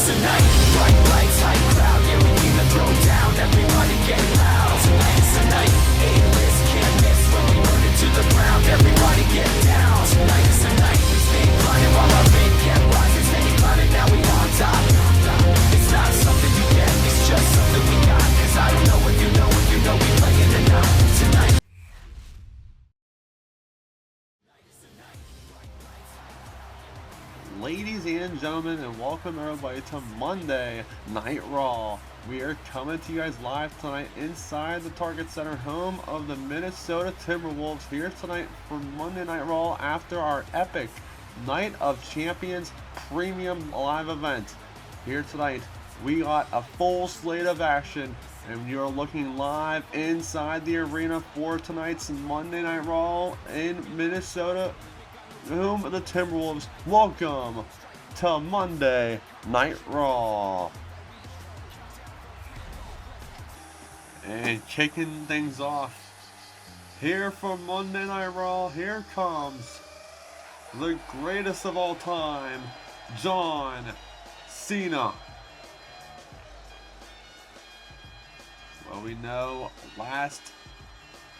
tonight. Bright lights, high crowd, yeah, we came to throw down. Everybody get loud. Tonight's the night. A-list can't miss when we burn it to the ground. Everybody get down. Tonight's the night. We stay climbing while our faith kept rising. Steady climbing, now we on top. It's not something you get, it's just something we got. Cause I don't know if you know we playing or not. Tonight. Ladies and gentlemen, and welcome everybody to Monday Night Raw. We are coming to you guys live tonight inside the Target Center, home of the Minnesota Timberwolves, here tonight for Monday Night Raw after our epic Night of Champions premium live event. Here tonight, we got a full slate of action, and you're looking live inside the arena for tonight's Monday Night Raw in Minnesota, home of the Timberwolves. Welcome to Monday Night Raw. And kicking things off here for Monday Night Raw, here comes the greatest of all time, John Cena. Well, we know last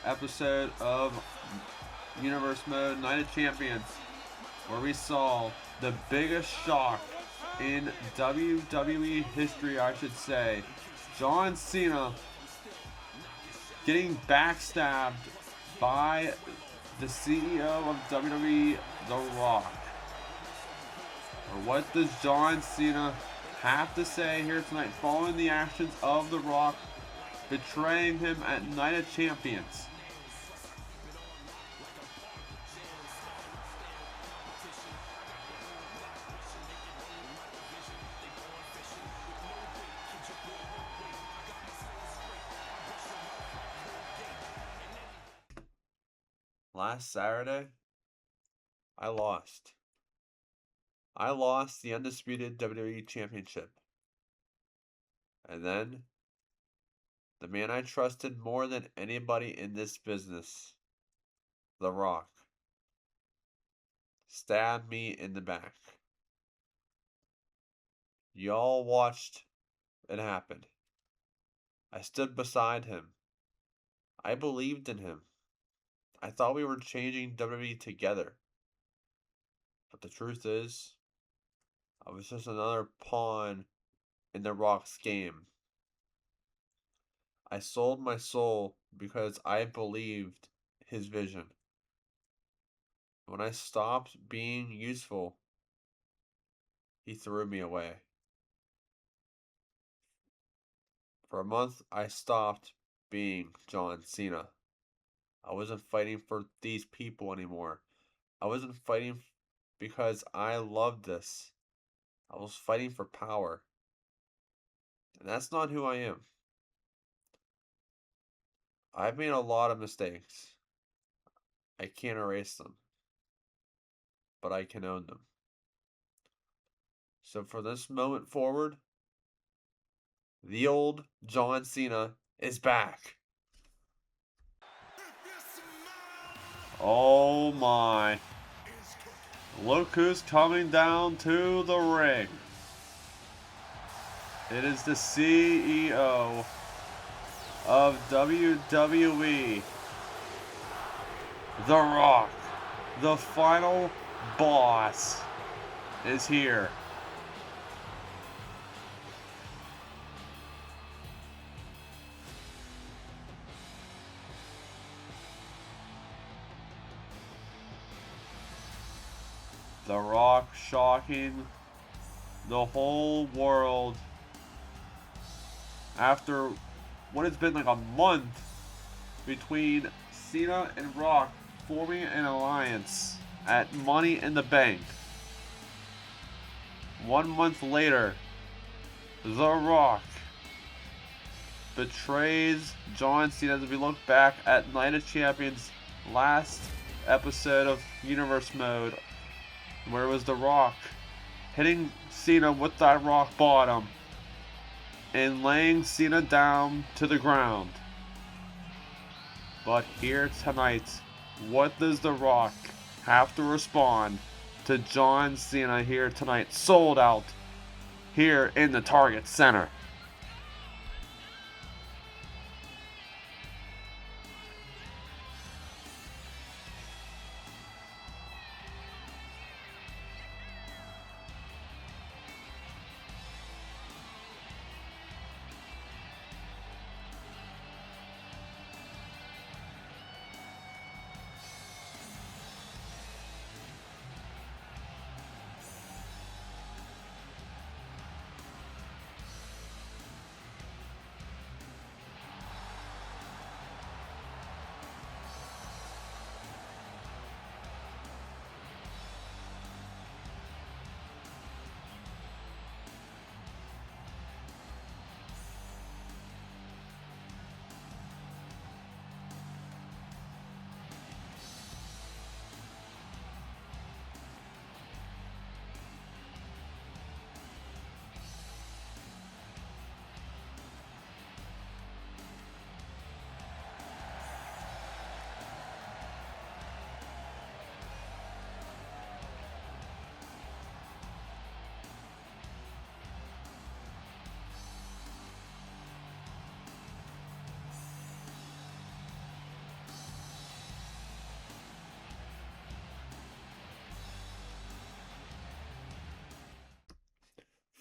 episode of Universe Mode Night of Champions, where we saw the biggest shock in WWE history, I should say. John Cena getting backstabbed by the CEO of WWE, The Rock. Or what does John Cena have to say here tonight following the actions of The Rock betraying him at Night of Champions? Last Saturday, I lost. I lost the undisputed WWE Championship. And then, the man I trusted more than anybody in this business, The Rock, stabbed me in the back. Y'all watched it happen. I stood beside him. I believed in him. I thought we were changing WWE together. But the truth is, I was just another pawn in The Rock's game. I sold my soul because I believed his vision. When I stopped being useful, he threw me away. For a month, I stopped being John Cena. I wasn't fighting for these people anymore. I wasn't fighting because I loved this. I was fighting for power. And that's not who I am. I've made a lot of mistakes. I can't erase them. But I can own them. So from this moment forward, the old John Cena is back. Oh my. Look who's coming down to the ring. It is the CEO of WWE, The Rock. The final boss is here. The Rock shocking the whole world after what has been like a month between Cena and Rock forming an alliance at Money in the Bank. 1 month later, The Rock betrays John Cena as we look back at Night of Champions, last episode of Universe Mode, where it was The Rock hitting Cena with that rock bottom and laying Cena down to the ground. But here tonight, what does The Rock have to respond to John Cena here tonight? Sold out here in the Target Center.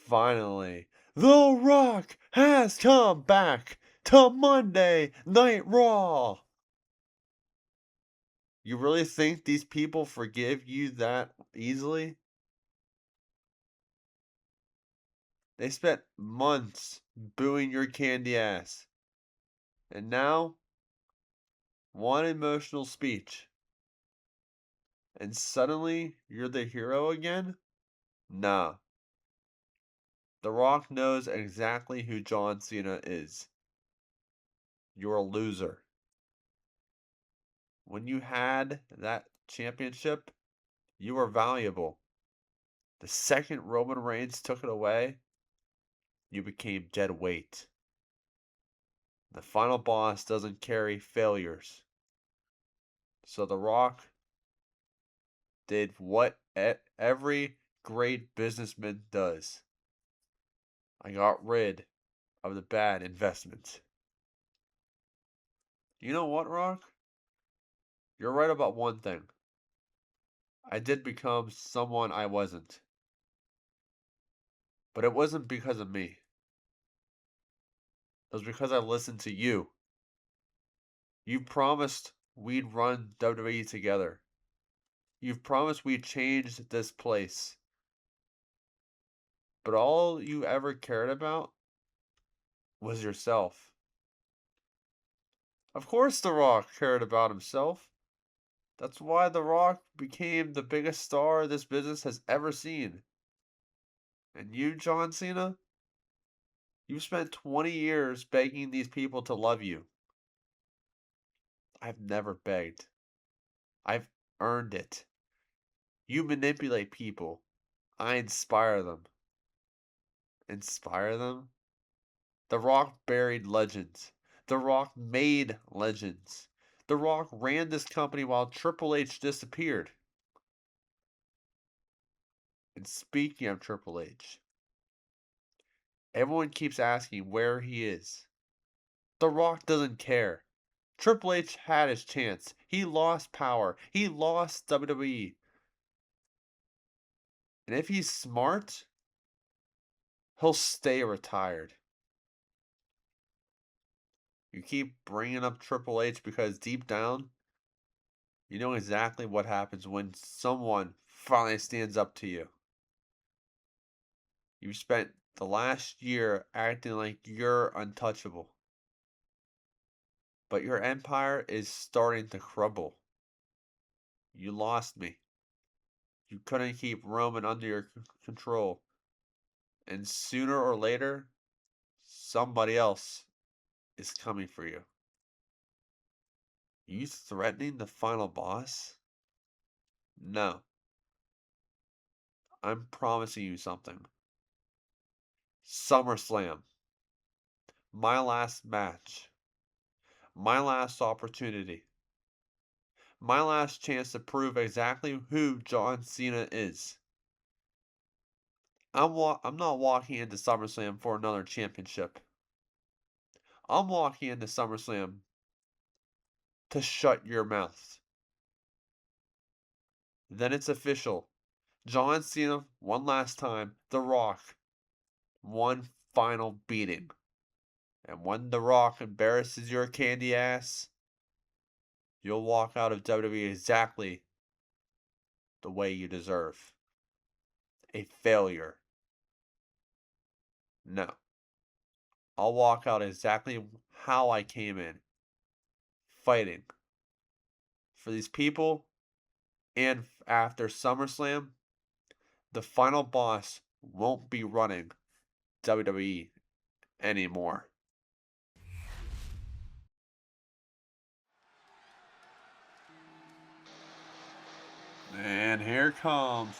Finally, The Rock has come back to Monday Night Raw. You really think these people forgive you that easily? They spent months booing your candy ass. And now, one emotional speech. And suddenly, you're the hero again? Nah. The Rock knows exactly who John Cena is. You're a loser. When you had that championship, you were valuable. The second Roman Reigns took it away, you became dead weight. The final boss doesn't carry failures. So The Rock did what every great businessman does. I got rid of the bad investments. You know what, Rock? You're right about one thing. I did become someone I wasn't. But it wasn't because of me. It was because I listened to you. You promised we'd run WWE together. You've promised we'd change this place. But all you ever cared about was yourself. Of course The Rock cared about himself. That's why The Rock became the biggest star this business has ever seen. And you, John Cena, you've spent 20 years begging these people to love you. I've never begged. I've earned it. You manipulate people. I inspire them. Inspire them? The Rock buried legends. The Rock made legends. The Rock ran this company while Triple H disappeared. And speaking of Triple H, everyone keeps asking where he is. The Rock doesn't care. Triple H had his chance. He lost power. He lost WWE. And if he's smart, he'll stay retired. You keep bringing up Triple H because deep down, you know exactly what happens when someone finally stands up to you. You've spent the last year acting like you're untouchable. But your empire is starting to crumble. You lost me. You couldn't keep Roman under your control. And sooner or later, somebody else is coming for you. You threatening the final boss? No. I'm promising you something. SummerSlam. My last match. My last opportunity. My last chance to prove exactly who John Cena is. I'm not walking into SummerSlam for another championship. I'm walking into SummerSlam to shut your mouth. Then it's official. John Cena, one last time. The Rock, one final beating. And when The Rock embarrasses your candy ass, you'll walk out of WWE exactly the way you deserve. A failure. No. I'll walk out exactly how I came in. Fighting. For these people, and after SummerSlam, the final boss won't be running WWE anymore. And here comes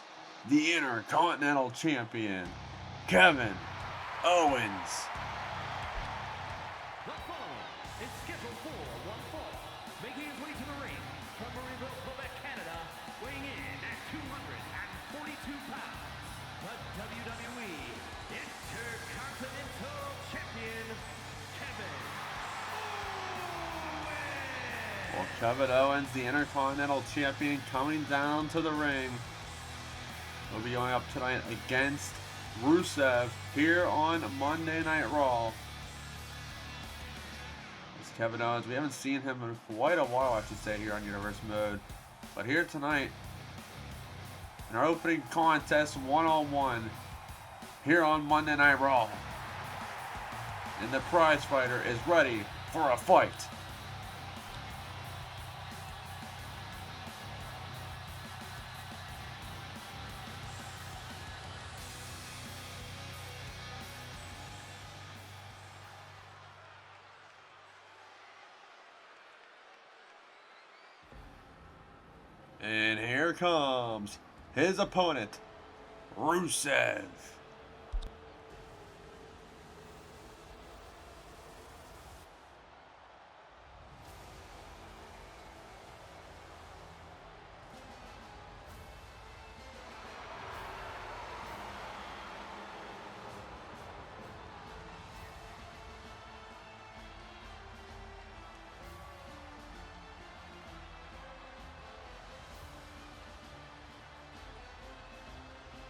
the Intercontinental Champion, Kevin Owens. The following is scheduled for one fall, making his way to the ring from Marieville, Quebec, Canada, weighing in at 242 pounds, the WWE Intercontinental Champion, Kevin Owens. Well, Kevin Owens, the Intercontinental Champion, coming down to the ring. He'll be going up tonight against Rusev here on Monday Night Raw. It's Kevin Owens. We haven't seen him in quite a while, I should say, here on Universe Mode. But here tonight, in our opening contest, one-on-one, here on Monday Night Raw. And the prize fighter is ready for a fight. And here comes his opponent, Rusev.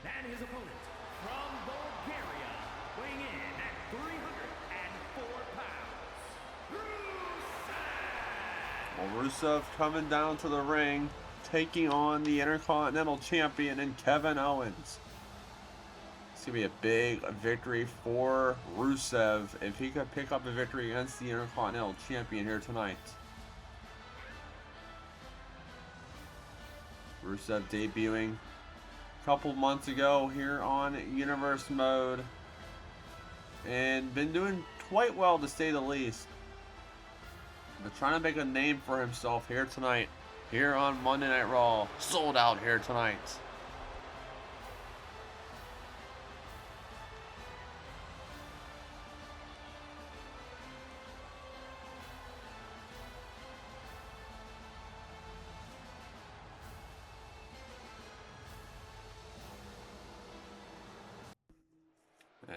And his opponent from Bulgaria, weighing in at 304 pounds, Rusev. Well, Rusev coming down to the ring, taking on the Intercontinental Champion and Kevin Owens. It's going to be a big victory for Rusev if he could pick up a victory against the Intercontinental Champion here tonight. Rusev debuting couple months ago here on Universe Mode and been doing quite well, to say the least, but trying to make a name for himself here tonight, here on Monday Night Raw. Sold out here tonight.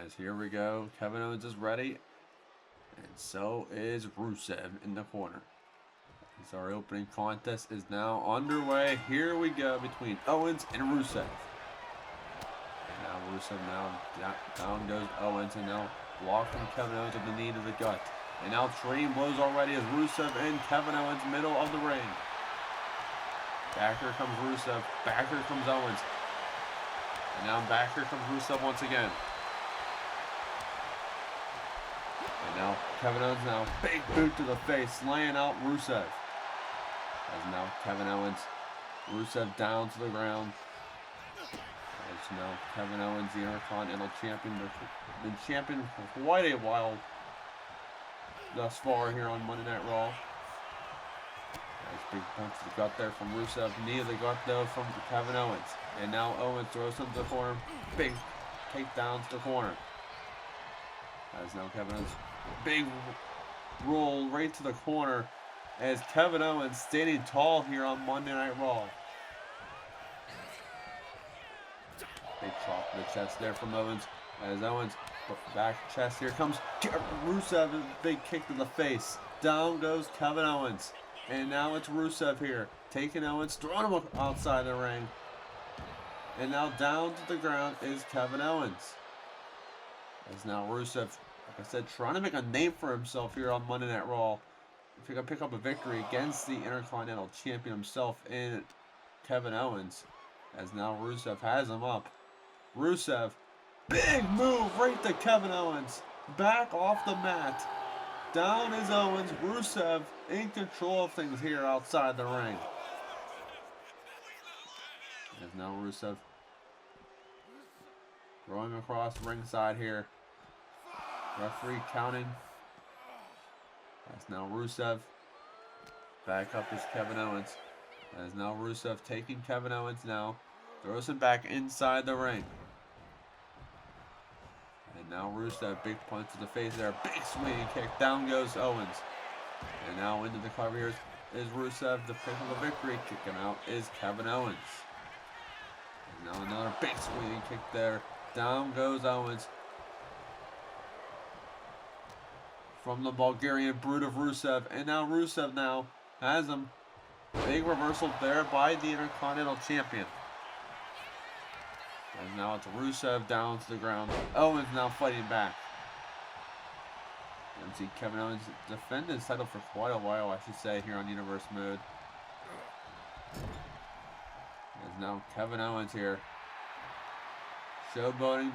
As here we go, Kevin Owens is ready, and so is Rusev in the corner. As our opening contest is now underway. Here we go between Owens and Rusev. And now Rusev, down goes Owens, and now blocking Kevin Owens with the knee to the gut. And now trading blows already as Rusev and Kevin Owens, middle of the ring. Back here comes Rusev, back here comes Owens. And now back here comes Rusev once again. And now Kevin Owens big boot to the face, laying out Rusev. As now Kevin Owens, Rusev down to the ground. As now Kevin Owens, the Intercontinental Champion, been champion for quite a while thus far here on Monday Night Raw. Nice big punch to the gut there from Rusev. Knee to the gut though from Kevin Owens. And now Owens throws him to the corner. Big takedown to the corner. As now Kevin Owens, big roll right to the corner as Kevin Owens standing tall here on Monday Night Raw. Big chop to the chest there from Owens. As Owens back chest, here comes Rusev, a big kick to the face. Down goes Kevin Owens. And now it's Rusev here, taking Owens, throwing him outside the ring. And now down to the ground is Kevin Owens. As now Rusev, like I said, trying to make a name for himself here on Monday Night Raw. If he can pick up a victory against the Intercontinental Champion himself in Kevin Owens. As now Rusev has him up. Rusev, big move right to Kevin Owens. Back off the mat. Down is Owens. Rusev in control of things here outside the ring. As now Rusev throwing across ringside here. Referee counting. As now Rusev back up is Kevin Owens. As now Rusev taking Kevin Owens now. Throws him back inside the ring. And now Rusev, big punch to the face there. Big swinging kick. Down goes Owens. And now into the cover here is Rusev to pick up the victory. Kicking out is Kevin Owens. And now another big swinging kick there. Down goes Owens. From the Bulgarian Brute of Rusev. And now Rusev now has him. Big reversal there by the Intercontinental Champion. And now it's Rusev down to the ground. Owens now fighting back. And see Kevin Owens defend his title for quite a while, I should say, here on Universe Mode. As now Kevin Owens here. Showboating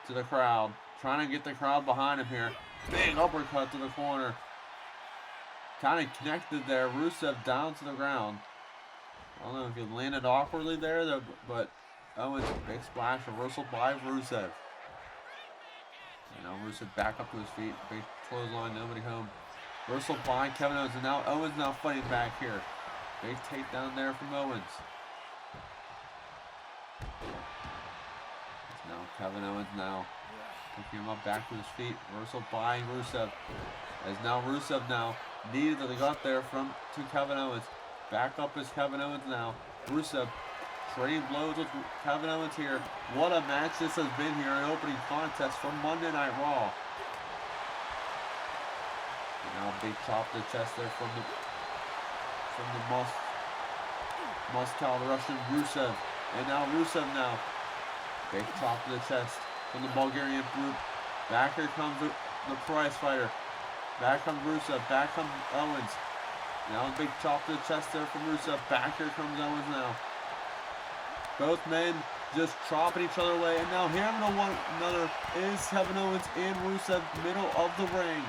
to the crowd. Trying to get the crowd behind him here. Big uppercut to the corner. Kind of connected there. Rusev down to the ground. I don't know if he landed awkwardly there, but Owens, big splash, reversal by Rusev. And now Rusev back up to his feet. Big clothesline, nobody home. Reversal by Kevin Owens. And now Owens now fighting back here. Big takedown there from Owens. It's now Kevin Owens now. Picking him up back to his feet. Reversal by Rusev. As now Rusev now needed the gut there to Kevin Owens. Back up is Kevin Owens now. Rusev trading blows with Kevin Owens here. What a match this has been here in opening contest for Monday Night Raw. And now big chop to the chest there from the Moscow, the Russian Rusev. And now Rusev now. Big chop to the chest from the Bulgarian Brute. Back here comes the prize fighter. Back comes Rusev. Back comes Owens. Now a big chop to the chest there from Rusev. Back here comes Owens now. Both men just chopping each other away. And now hammering one another is Kevin Owens and Rusev, middle of the ring.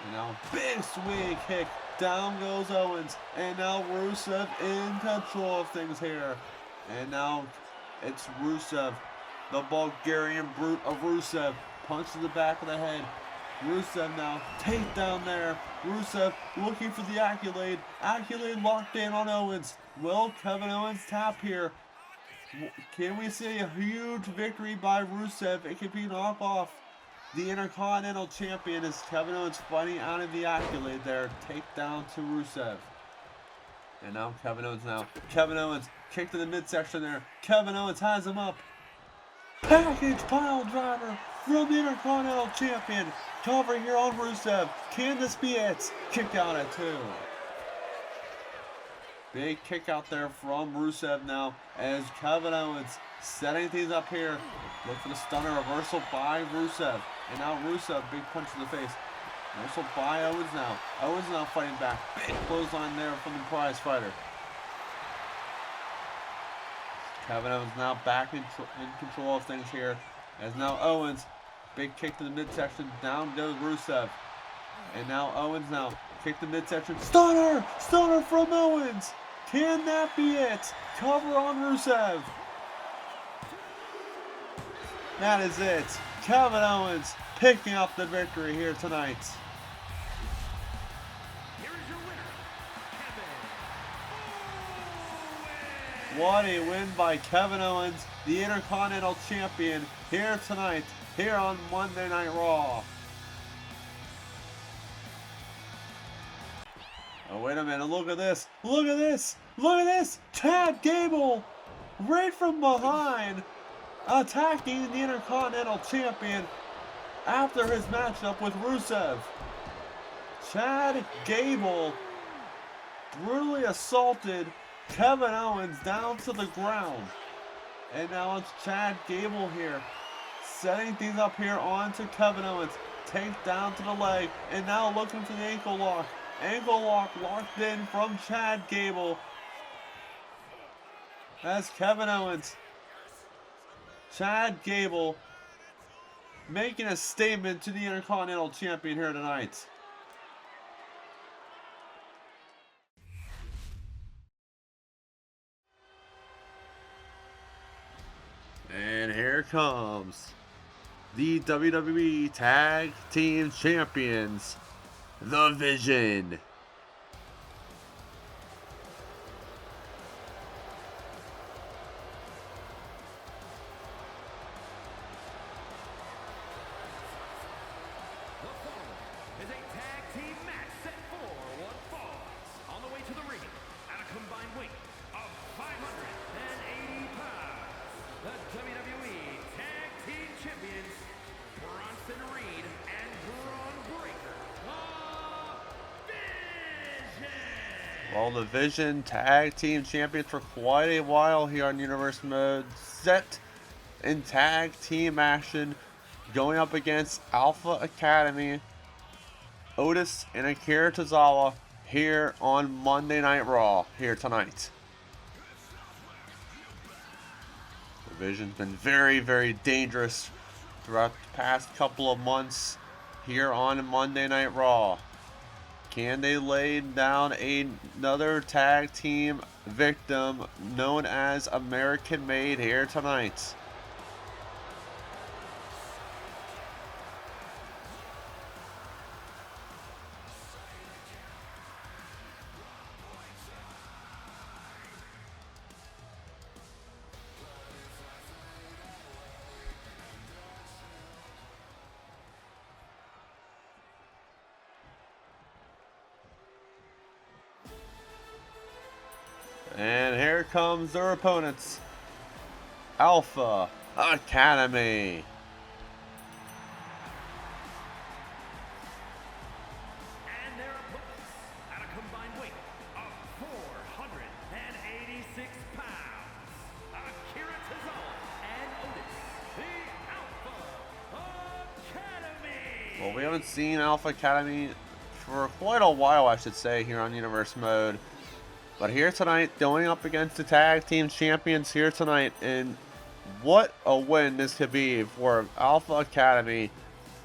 And now big swing kick. Down goes Owens. And now Rusev in control of things here. And now it's Rusev, the Bulgarian Brute of Rusev. Punch to the back of the head. Rusev now, takedown there. Rusev looking for the accolade. Accolade locked in on Owens. Will Kevin Owens tap here? Can we see a huge victory by Rusev? It could be knock off the Intercontinental Champion as Kevin Owens fighting out of the accolade there. Takedown to Rusev. And now Kevin Owens now. Kevin Owens kick to the midsection there. Kevin Owens has him up. Package pile driver from the Intercontinental Champion. Cover here on Rusev. Can this be it? Kick out at 2. Big kick out there from Rusev now as Kevin Owens setting things up here. Look for the stunner reversal by Rusev. And now Rusev, big punch in the face. Reversal by Owens now. Owens now fighting back. Big clothesline there from the prize fighter. Kevin Owens now back in control of things here. As now Owens, big kick to the midsection. Down goes Rusev. And now Owens now kick to midsection. Stunner! Stunner from Owens! Can that be it? Cover on Rusev. That is it. Kevin Owens picking up the victory here tonight. Here is your winner, Kevin Owens. What a win by Kevin Owens, the Intercontinental Champion, here tonight, here on Monday Night Raw. Oh, wait a minute. Look at this. Look at this. Look at this. Chad Gable right from behind, attacking the Intercontinental Champion after his matchup with Rusev. Chad Gable brutally assaulted Kevin Owens down to the ground. And now it's Chad Gable here, setting things up here onto Kevin Owens. Take down to the leg, and now looking for the ankle lock. Ankle lock locked in from Chad Gable. As Kevin Owens, Chad Gable making a statement to the Intercontinental Champion here tonight. And here comes the WWE Tag Team Champions, The Vision. The following is a tag team match set for one fall. On the way to the ring, at a combined weight of 580 pounds, the WWE Tag Team Champions, Bronson Reed and Braun Breaker, The Vision. Well, the Vision Tag Team Champions for quite a while here on Universe Mode, set in tag team action, going up against Alpha Academy, Otis and Akira Tozawa here on Monday Night Raw here tonight. The Vision's been very, very dangerous throughout the past couple of months here on Monday Night Raw. Can they lay down another tag team victim known as American Made here tonight? And here comes their opponents, Alpha Academy. And their opponents, at a combined weight of 486 pounds, Akira Tozawa and Otis, the Alpha Academy. Well, we haven't seen Alpha Academy for quite a while, I should say, here on Universe Mode. But here tonight, going up against the tag team champions here tonight, and what a win this could be for Alpha Academy,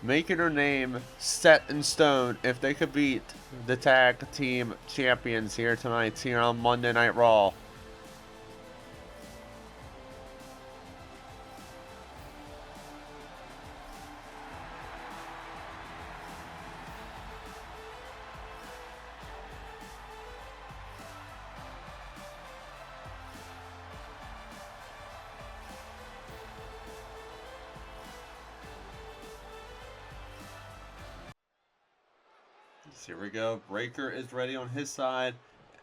making their name set in stone if they could beat the tag team champions here tonight, here on Monday Night Raw. Here we go. Breaker is ready on his side,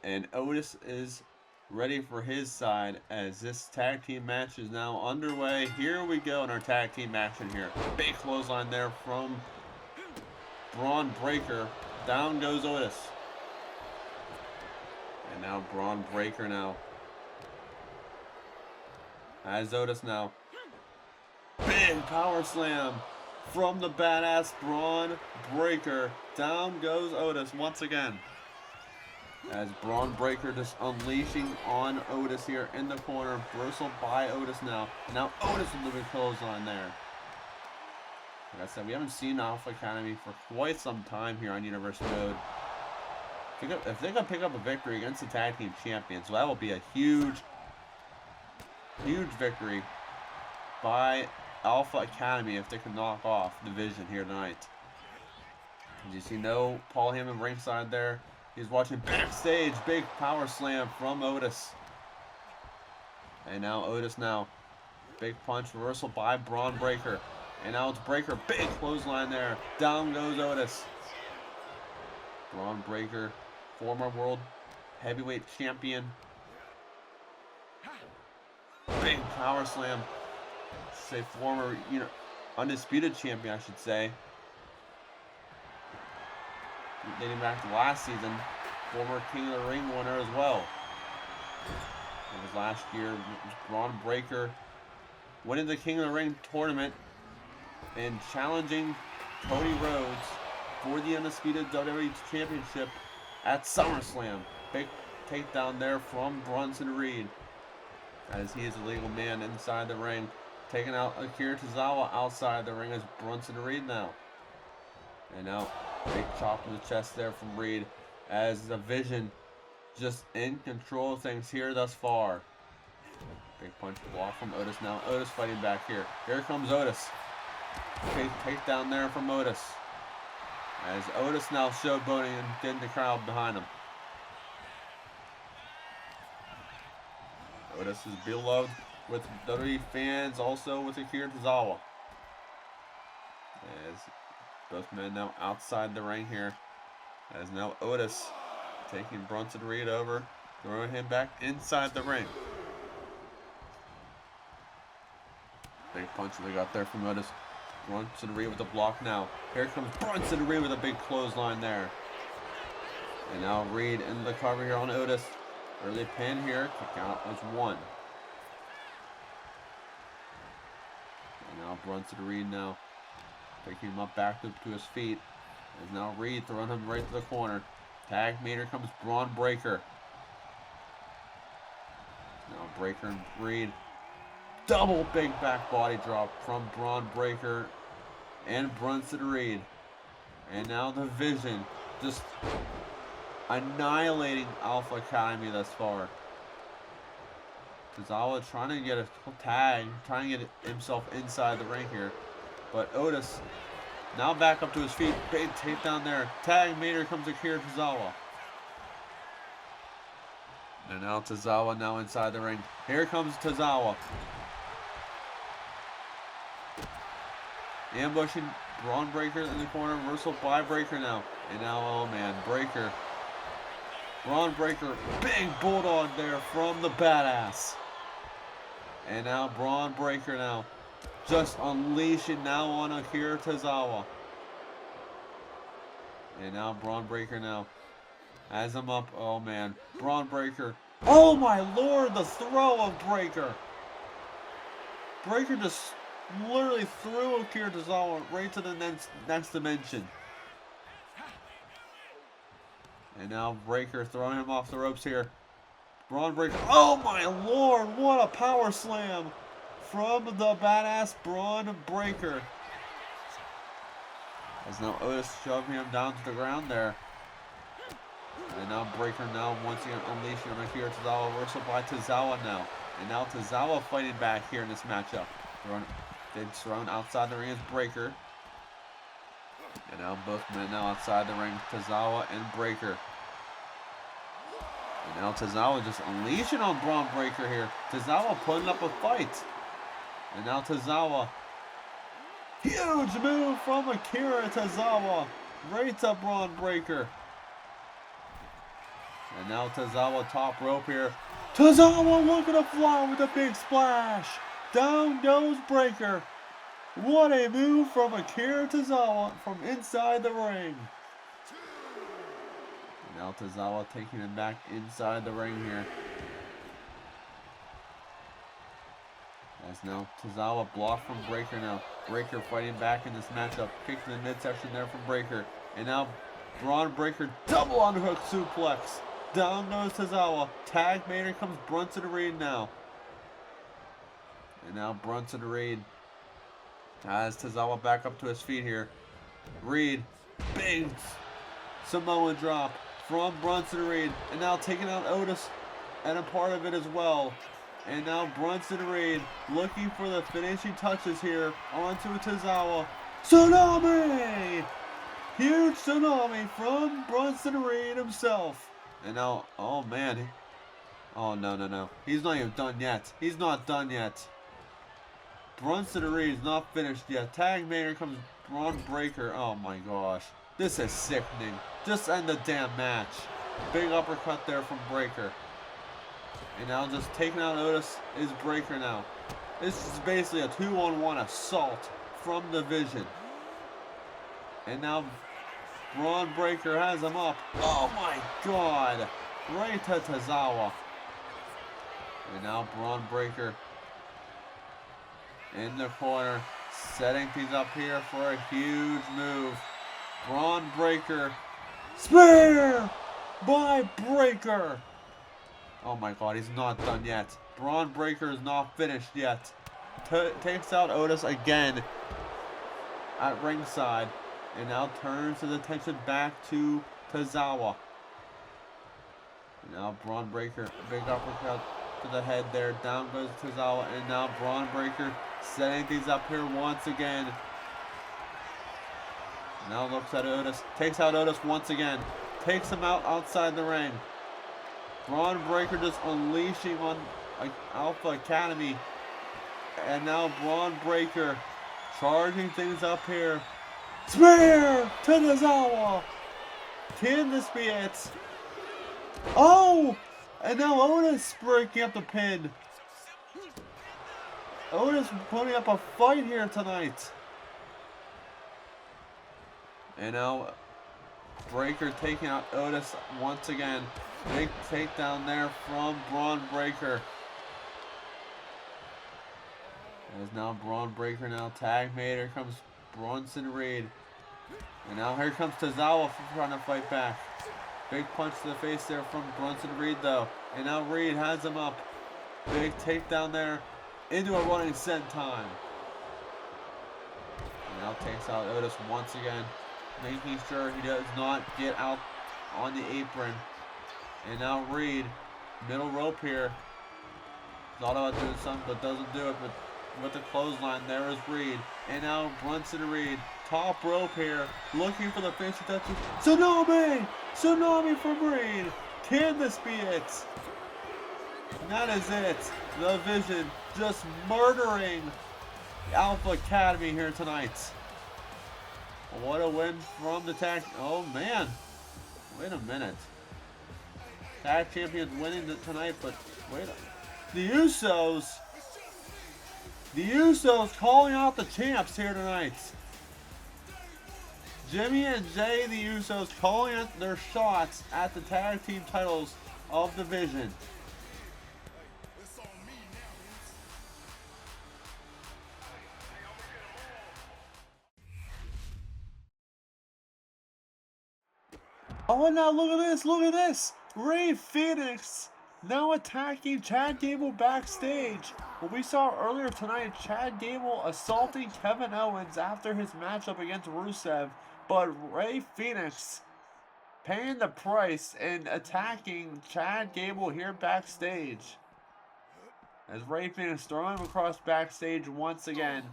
and Otis is ready for his side as this tag team match is now underway. Here we go in our tag team action here. Big clothesline there from Braun Breaker. Down goes Otis. And now Braun Breaker now. As Otis now. Big power slam from the badass Braun Breaker. Down goes Otis once again. As Braun Breaker just unleashing on Otis here in the corner. Bristled by Otis now. Now Otis with the big clothesline there. Like I said, we haven't seen Alpha Academy for quite some time here on Universe Mode. If they can pick up a victory against the tag team champions, well, that will be a huge, huge victory by Alpha Academy if they can knock off the Vision here tonight. As you see, no Paul Heyman ringside there. He's watching backstage. Big power slam from Otis. And now Otis now. Big punch reversal by Braun Breaker. And now it's Breaker. Big clothesline there. Down goes Otis. Braun Breaker, former world heavyweight champion. big power slam. Say former, undisputed champion, I should say. Dating back to last season, former King of the Ring winner as well. It was last year. It was Braun Breaker winning the King of the Ring tournament and challenging Cody Rhodes for the undisputed WWE Championship at SummerSlam. Big takedown there from Bronson Reed, as he is a legal man inside the ring, taking out Akira Tozawa outside the ring as Bronson Reed now. And now, big chop in the chest there from Reed, as the Vision just in control of things here thus far. Big punch block from Otis now. Otis fighting back here. Here comes Otis. Big takedown there from Otis, as Otis now showboating and getting the crowd behind him. Otis is beloved with WWE fans, also with Akira Tozawa. As both men now outside the ring here, as now Otis taking Bronson Reed over, throwing him back inside the ring. Big punch they got there from Otis. Bronson Reed with the block now. Here comes Bronson Reed with a big clothesline there. And now Reed in the cover here on Otis. Early pin here. Kick out was 1. And now Bronson Reed now picking him up back to his feet. As now Reed throwing him right to the corner. Tag meter comes Braun Breaker. Now Breaker and Reed. Double big back body drop from Braun Breaker and Bronson Reed. And now the Vision just annihilating Alpha Academy thus far. Tozawa trying to get a tag, trying to get himself inside the ring here. But Otis now back up to his feet. Big takedown there. Tag meter comes Akira Tozawa. And now Tozawa now inside the ring. Here comes Tozawa. Ambushing Braun Breaker in the corner. Reversal by Breaker now. And now, oh man, Breaker. Braun Breaker. Big bulldog there from the Badass. And now Braun Breaker now. Just unleashing now on Akira Tozawa. And now Braun Breaker now has him up. Oh man. Braun Breaker. Oh my lord, the throw of Breaker. Breaker just literally threw Akira Tozawa right to the next dimension. And now Breaker throwing him off the ropes here. Braun Breaker. Oh my lord, what a power slam from the Badass Braun Breaker. As now Otis shoving him down to the ground there. And now Breaker now once again unleashing on Akira Tozawa. Reversal by Tozawa now. And now Tozawa fighting back here in this matchup. Thrown outside the ring is Breaker. And now both men now outside the ring. Tozawa and Breaker. And now Tozawa just unleashing on Braun Breaker here. Tozawa putting up a fight. And now Tozawa. Huge move from Akira Tozawa. Right to Braun Breaker. And now Tozawa top rope here. Tozawa looking to fly with a big splash. Down goes Breaker. What a move from Akira Tozawa from inside the ring. Now Tozawa taking him back inside the ring here. As now Tozawa blocked from Breaker now. Breaker fighting back in this matchup. Kick to the midsection there from Breaker. And now Braun Breaker double underhook suplex. Down goes Tozawa. Tag Mater comes Bronson Reed now. And now Bronson Reed has Tozawa back up to his feet here. Reed, big Samoan drop from Bronson Reed. And now taking out Otis and a part of it as well. And now Bronson Reed looking for the finishing touches here onto Tozawa. Tsunami! Huge tsunami from Bronson Reed himself. And now, oh man. Oh no. He's not even done yet. He's not done yet. Bronson Reed is not finished yet. Tag Mater comes Braun Breaker. Oh my gosh. This is sickening. Just end the damn match. Big uppercut there from Breaker. And now just taking out Otis is Breaker now. This is basically a 2-on-1 assault from the Vision. And now Braun Breaker has him up. Oh my god! Right to Tozawa. And now Braun Breaker in the corner, setting things up here for a huge move. Braun Breaker. Spear by Breaker. Oh my god, he's not done yet. Braun Breaker is not finished yet. Takes out Otis again at ringside. And now turns his attention back to Tozawa. And now Braun Breaker, big uppercut to the head there. Down goes Tozawa. And now Braun Breaker setting things up here once again. Now looks at Otis. Takes out Otis once again. Takes him out outside the ring. Braun Breaker just unleashing on Alpha Academy. And now Braun Breaker charging things up here. Spear to Tozawa. Can this be it? Oh! And now Otis breaking up the pin. Otis putting up a fight here tonight. And now Breaker taking out Otis once again. Big takedown there from Braun Breaker. As now Braun Breaker now tag made. Here comes Bronson Reed. And now here comes Tozawa trying to fight back. Big punch to the face there from Bronson Reed though. And now Reed has him up. Big takedown there into a running senton. And now takes out Otis once again. Making sure he does not get out on the apron. And now Reed, middle rope here. Thought about doing something but doesn't do it. But with the clothesline, there is Reed. And now Bronson Reed, top rope here, looking for the finisher touch. Tsunami! Tsunami from Reed. Can this be it? And that is it. The Vision just murdering Alpha Academy here tonight. What a win from the tag. Oh man, wait a minute. Tag champions winning tonight, but wait. The Usos calling out the champs here tonight. Jimmy and Jay, the Usos, calling out their shots at the tag team titles of the Vision. Oh, and now look at this. Rey Fenix now attacking Chad Gable backstage. What we saw earlier tonight, Chad Gable assaulting Kevin Owens after his matchup against Rusev. But Rey Fenix paying the price and attacking Chad Gable here backstage. As Rey Fenix throwing him across backstage once again.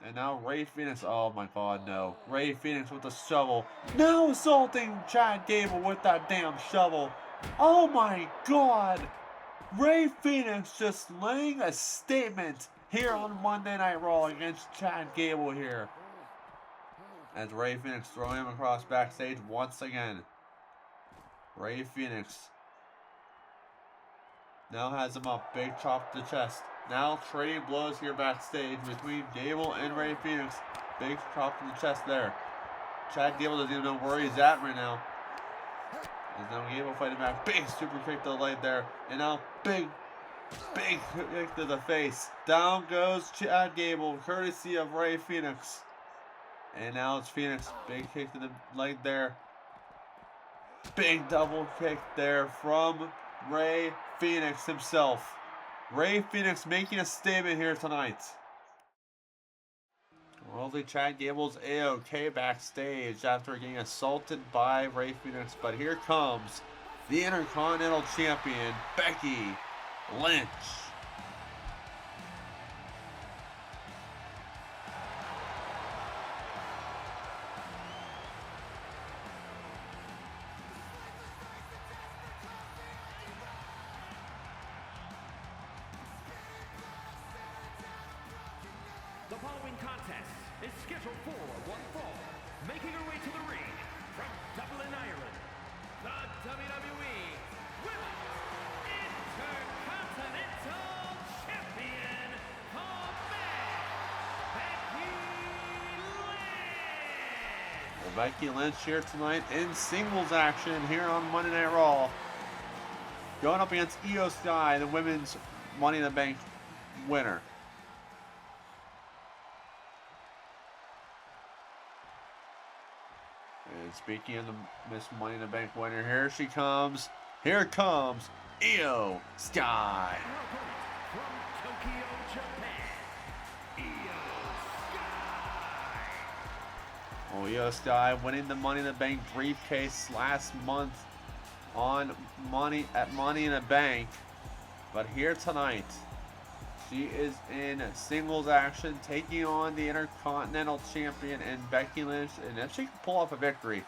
And now Rey Fenix, oh my god, no. Rey Fenix with the shovel. Now assaulting Chad Gable with that damn shovel. Oh my god. Rey Fenix just laying a statement here on Monday Night Raw against Chad Gable here. As Rey Fenix throwing him across backstage once again. Rey Fenix now has him up. Big chop to the chest. Now trading blows here backstage between Gable and Rey Fenix. Big chop to the chest there. Chad Gable doesn't even know where he's at right now. There's now Gable fighting back. Big super kick to the leg there. And now big kick to the face. Down goes Chad Gable, courtesy of Rey Fenix. And now it's Fenix. Big kick to the leg there. Big double kick there from Rey Fenix himself. Rey Fenix making a statement here tonight. Worldly Chad Gable's A-OK backstage after getting assaulted by Rey Fenix. But here comes the Intercontinental Champion, Becky Lynch. The following contest is scheduled for one fall. Making her way to the ring from Dublin, Ireland, the WWE Women's Intercontinental Becky Lynch here tonight in singles action here on Monday Night Raw. Going up against Io Sky, the women's Money in the Bank winner. And speaking of the Miss Money in the Bank winner, here she comes. Here comes Io Sky. From Tokyo, Japan, Io Sky. Well, Io Sky winning the Money in the Bank briefcase last month on Money in the Bank. But here tonight, she is in singles action, taking on the Intercontinental Champion and Becky Lynch. And if she can pull off a victory,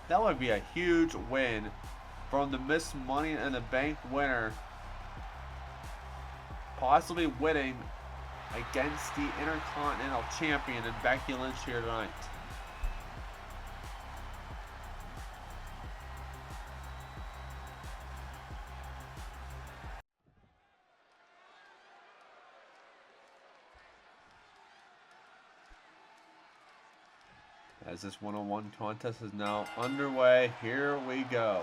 that would be a huge win from the Miss Money in the Bank winner, possibly winning against the Intercontinental Champion and Becky Lynch here tonight. As this one-on-one contest is now underway, here we go.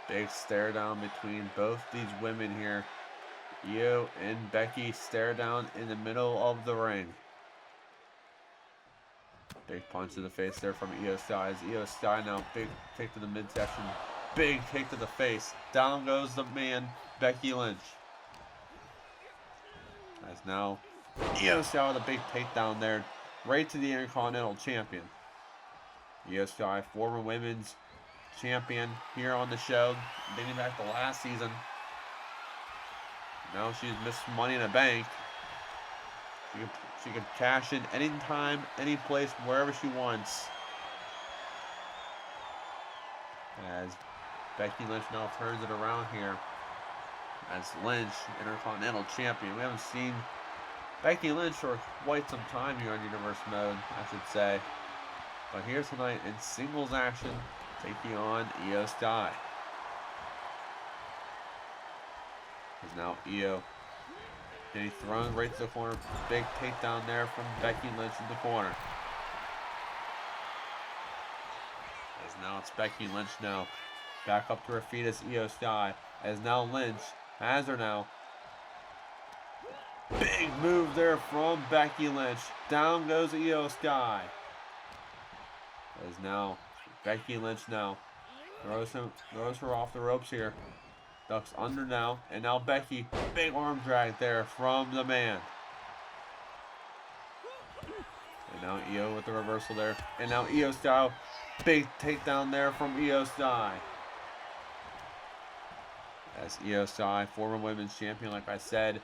Big stare down between both these women here. Io and Becky stare down in the middle of the ring. Big punch to the face there from Io Sky. Io Sky now big kick to the midsection. Big kick to the face. Down goes the man, Becky Lynch. As now Io Sky with a big takedown there, right to the Intercontinental Champion. Io Sky, former women's champion here on the show, dating back to last season. Now she's Miss Money in the Bank. She can cash in anytime, any place, wherever she wants. As Becky Lynch now turns it around here. As Lynch, Intercontinental Champion. We haven't seen Becky Lynch for quite some time here on Universe Mode, I should say. But here tonight in singles action, taking on Io Sky. Is now Io getting thrown right to the corner. Big takedown there from Becky Lynch in the corner. As now it's Becky Lynch now. Back up to her feet as Io Sky. As now Lynch has her now. Big move there from Becky Lynch. Down goes Io Sky. As now Becky Lynch now throws her off the ropes here. Ducks under now, and now Becky, big arm drag there from the man. And now Io with the reversal there. And now Io Sky, big takedown there from Io Sky. As Io Sky, former women's champion, like I said,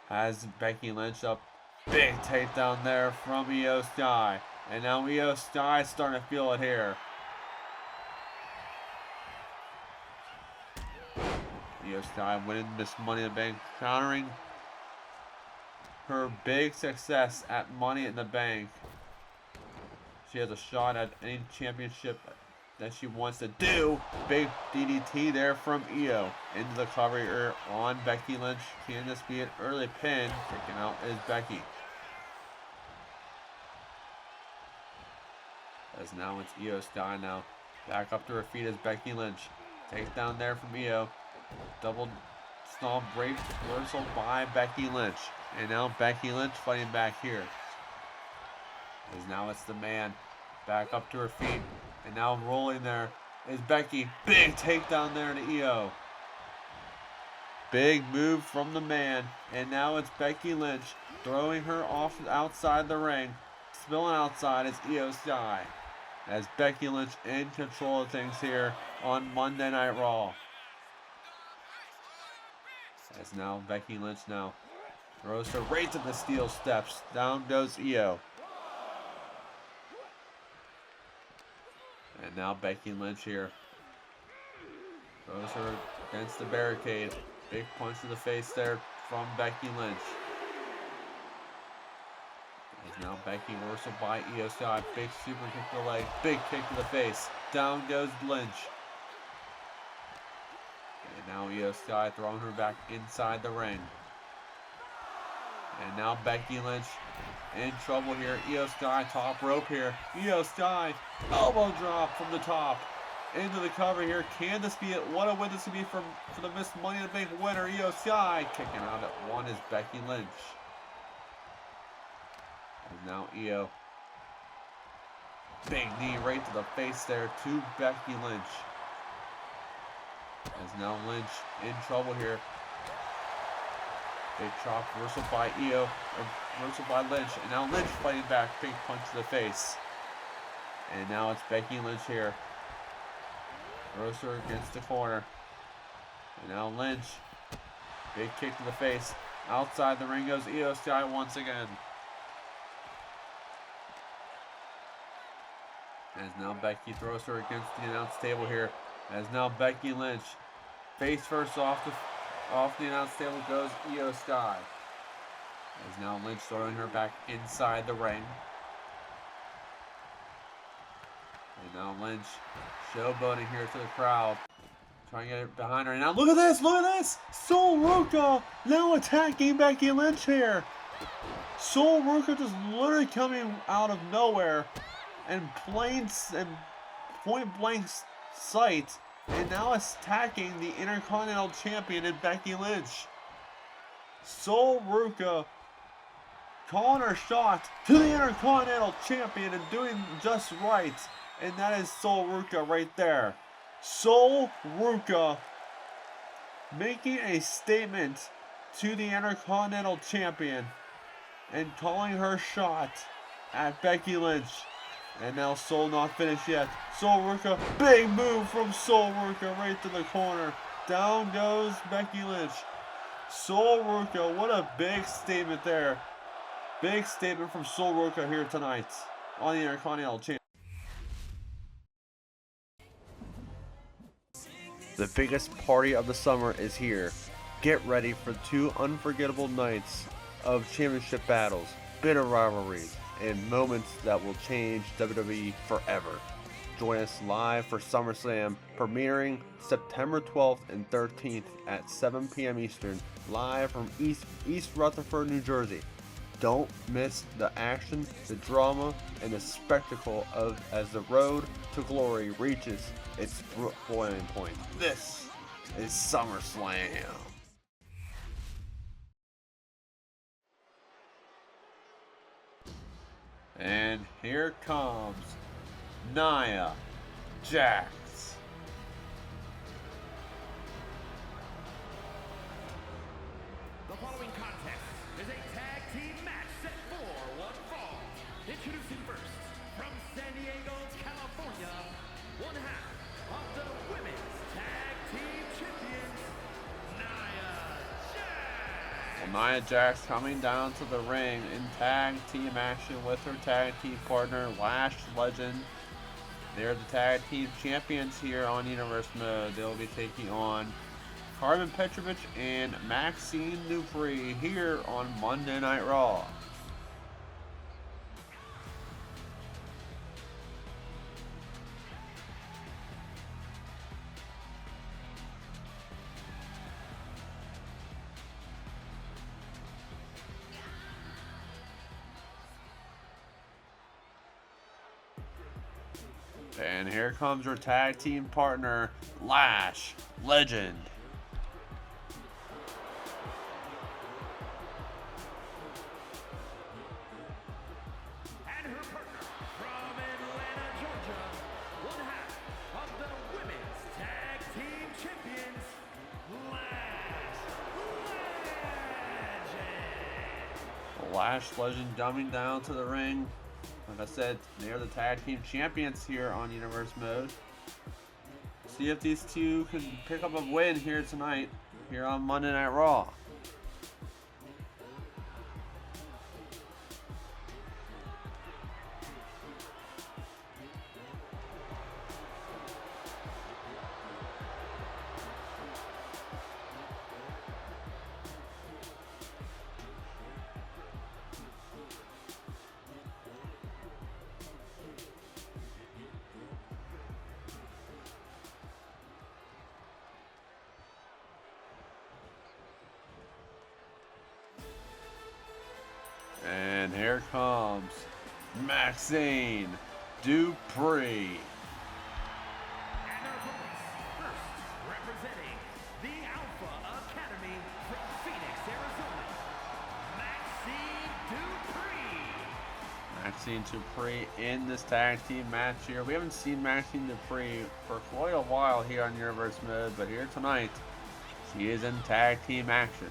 has Becky Lynch up. Big takedown there from Io Sky. And now Io Sky starting to feel it here. Io Sky winning this Money in the Bank, countering her big success at Money in the Bank. She has a shot at any championship that she wants to do. Big DDT there from Io into the cover on Becky Lynch. Can this be an early pin? Taken out is Becky. As now it's Io Sky now. Back up to her feet as Becky Lynch. Takedown there from Io. Double stomp break reversal by Becky Lynch. And now Becky Lynch fighting back here. As now it's the man. Back up to her feet. And now rolling there is Becky. Big takedown there to Io. Big move from the man. And now it's Becky Lynch throwing her off outside the ring. Spilling outside is Io Sky. As Becky Lynch in control of things here on Monday Night Raw. As now Becky Lynch now throws her right to the steel steps. Down goes Io. And now Becky Lynch here throws her against the barricade. Big punch to the face there from Becky Lynch. As now Becky reversal by Io Sky. Big super kick to the leg. Big kick to the face. Down goes Lynch. And now Io Sky throwing her back inside the ring. And now Becky Lynch in trouble here. Io Sky top rope here. Io Sky elbow drop from the top into the cover here. Can this be it? What a win this would be for the Miss Money in the Bank winner, Io Sky. Kicking out at one is Becky Lynch. And now Io. Big knee right to the face there to Becky Lynch. As now Lynch in trouble here. Big chop reversal by Io, reversal by Lynch, and now Lynch fighting back, big punch to the face. And now it's Becky Lynch here. Throws her against the corner. And now Lynch, big kick to the face. Outside the ring goes Io Sky once again. As now Becky throws her against the announce table here. As now Becky Lynch, face first off the announce table goes Io Sky. As now Lynch throwing her back inside the ring. And now Lynch showboating here to the crowd. Trying to get it behind her. And now look at this! Look at this! Sol Ruca now attacking Becky Lynch here. Sol Ruca just literally coming out of nowhere and point blank sight. And now attacking the Intercontinental Champion in Becky Lynch. Sol Ruca calling her shot to the Intercontinental Champion and doing just right. And that is Sol Ruca right there. Sol Ruca making a statement to the Intercontinental Champion and calling her shot at Becky Lynch. And now Sol not finished yet. Sol Ruca, big move from Sol Ruca right to the corner. Down goes Becky Lynch. Sol Ruca, what a big statement there. Big statement from Sol Ruca here tonight on the Intercontinental Champion. The biggest party of the summer is here. Get ready for 2 unforgettable nights of championship battles, bitter rivalries, and moments that will change WWE forever. Join us live for SummerSlam, premiering September 12th and 13th at 7 p.m. Eastern, live from East Rutherford, New Jersey. Don't miss the action, the drama, and the spectacle as the road to glory reaches its boiling point. This is SummerSlam. And here comes Nia Jax. The following contest is a tag team match set for one fall. Introducing first, from San Diego, California, one half of the women's tag team champions, Nia Jax. Well, Nia Jax coming down to the ring in tag team action with her tag team partner, Lash Legend. They're the tag team champions here on Universe Mode. They'll be taking on Carmen Petrovich and Maxine Dupri here on Monday Night Raw. And here comes her tag team partner, Lash Legend. And her partner from Atlanta, Georgia, one half of the women's tag team champions, Lash Legend. Lash Legend dumbing down to the ring. Like I said, they're the tag team champions here on Universe Mode. See if these two can pick up a win here tonight, here on Monday Night Raw. here comes Maxine Dupree. And our opponents, first representing the Alpha Academy from Phoenix, Arizona, Maxine Dupree. Maxine Dupree in this tag team match here. We haven't seen Maxine Dupree for quite a while here on Universe Mode, but here tonight, she is in tag team action.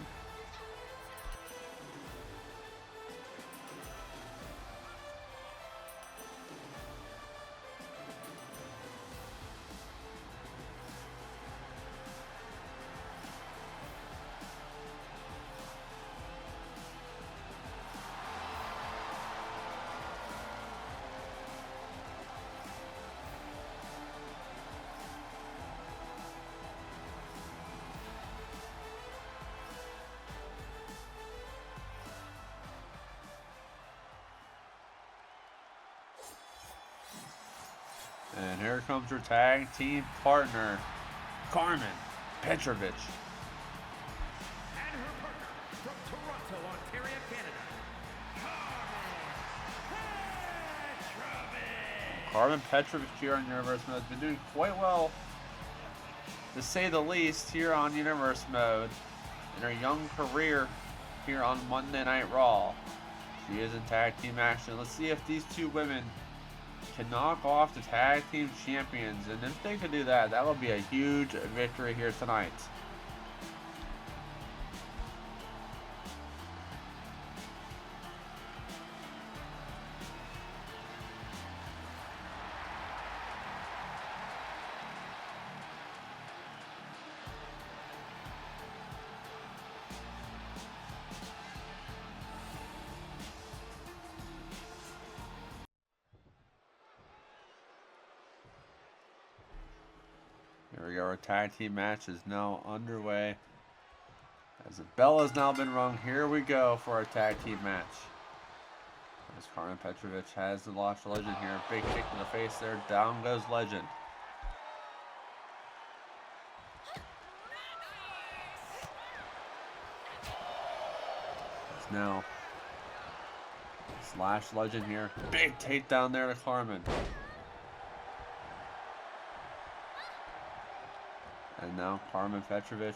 And here comes her tag team partner, Carmen Petrovich. And her partner from Toronto, Ontario, Canada, Carmen Petrovich here on Universe Mode has been doing quite well, to say the least, here on Universe Mode in her young career here on Monday Night Raw. She is in tag team action. Let's see if these two women can knock off the tag team champions, and if they could do that, that would be a huge victory here tonight. Here we go, our tag team match is now underway. As the bell has now been rung, here we go for our tag team match. As Carmen Petrovich has the Lost Legend here. Big kick to the face there, down goes Legend. It's now Slash Legend here. Big takedown there to Carmen. And now Carmen Petrovich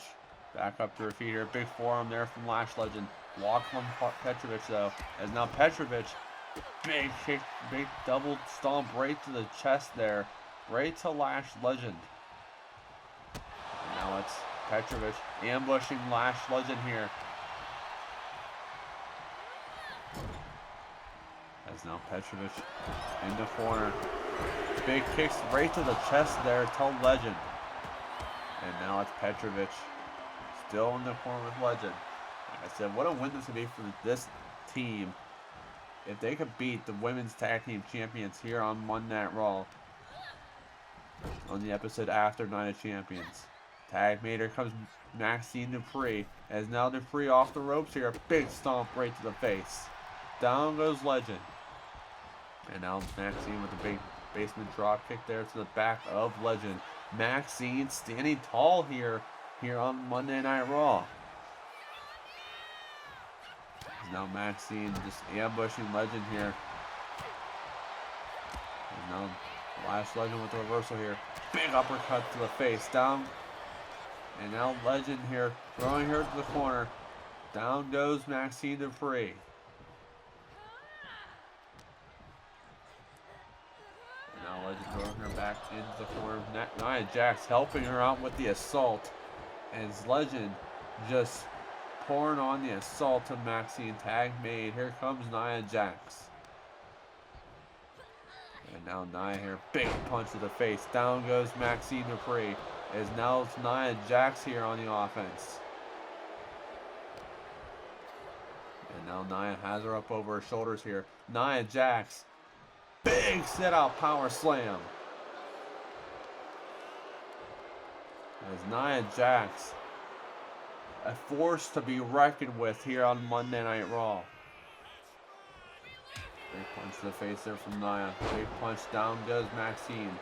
back up to her feet here. Big forearm there from Lash Legend. Walk from Petrovich though. As now Petrovich, big kick, big double stomp right to the chest there. Right to Lash Legend. And now it's Petrovich ambushing Lash Legend here. As now Petrovich in the corner. Big kicks right to the chest there to Legend. And now it's Petrovich still in the corner with Legend. Like I said, what a win this would be for this team if they could beat the women's tag team champions here on Monday Night Raw on the episode after Night of Champions. Tag mate, here comes Maxine Dupree. As now Dupree off the ropes here. Big stomp right to the face. Down goes Legend. And now Maxine with a big basement drop kick there to the back of Legend. Maxine standing tall here on Monday Night Raw. Now Maxine just ambushing Legend here. And now Lash Legend with the reversal here. Big uppercut to the face. Down. And now Legend here throwing her to the corner. Down goes Maxine Dupree. Now Legend throwing her back into the corner. Nia Jax helping her out with the assault. As Legend just pouring on the assault to Maxine. Tag made. Here comes Nia Jax. And now Nia here. Big punch to the face. Down goes Maxine Dupree. As now it's Nia Jax here on the offense. And now Nia has her up over her shoulders here. Nia Jax. Big sit out power slam. As Nia Jax, a force to be reckoned with here on Monday Night Raw. Big punch to the face there from Nia. Big punch down goes Maxine.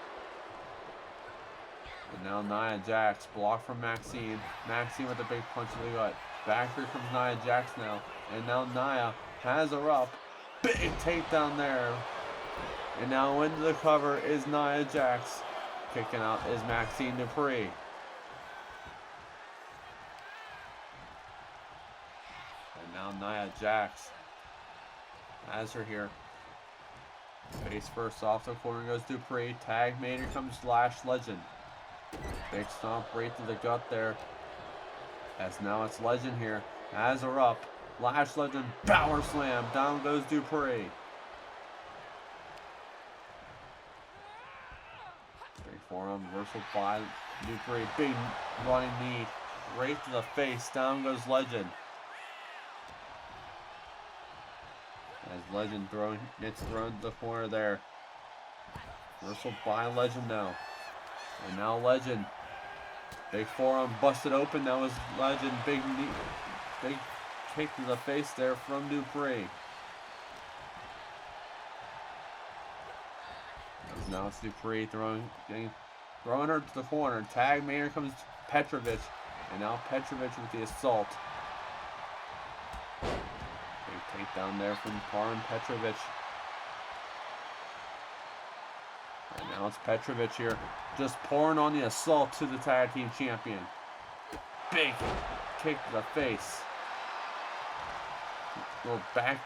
And now Nia Jax blocked from Maxine. Maxine with a big punch to the gut. Back here comes Nia Jax now. And now Nia has her up. Big takedown there. And now into the cover is Nia Jax. Kicking out is Maxine Dupree. And now Nia Jax has her here. Face first off the corner goes Dupree. Tag made. Here comes Lash Legend. Big stomp right to the gut there. As now it's Legend here. Has her up. Lash Legend power slam. Down goes Dupree. Big forearm reversal by Dupree. Big running knee right to the face. Down goes Legend. As Legend gets thrown to the corner there. Reversal by Legend now. And now Legend. Big forearm busted open. That was Legend. Big knee. Big kick to the face there from Dupree. As now it's Dupree throwing her to the corner. Tag made. Here comes Petrovich. And now Petrovich with the assault. Big takedown there from Karen Petrovich. And now it's Petrovich here, just pouring on the assault to the tag team champion. Big kick to the face. Little back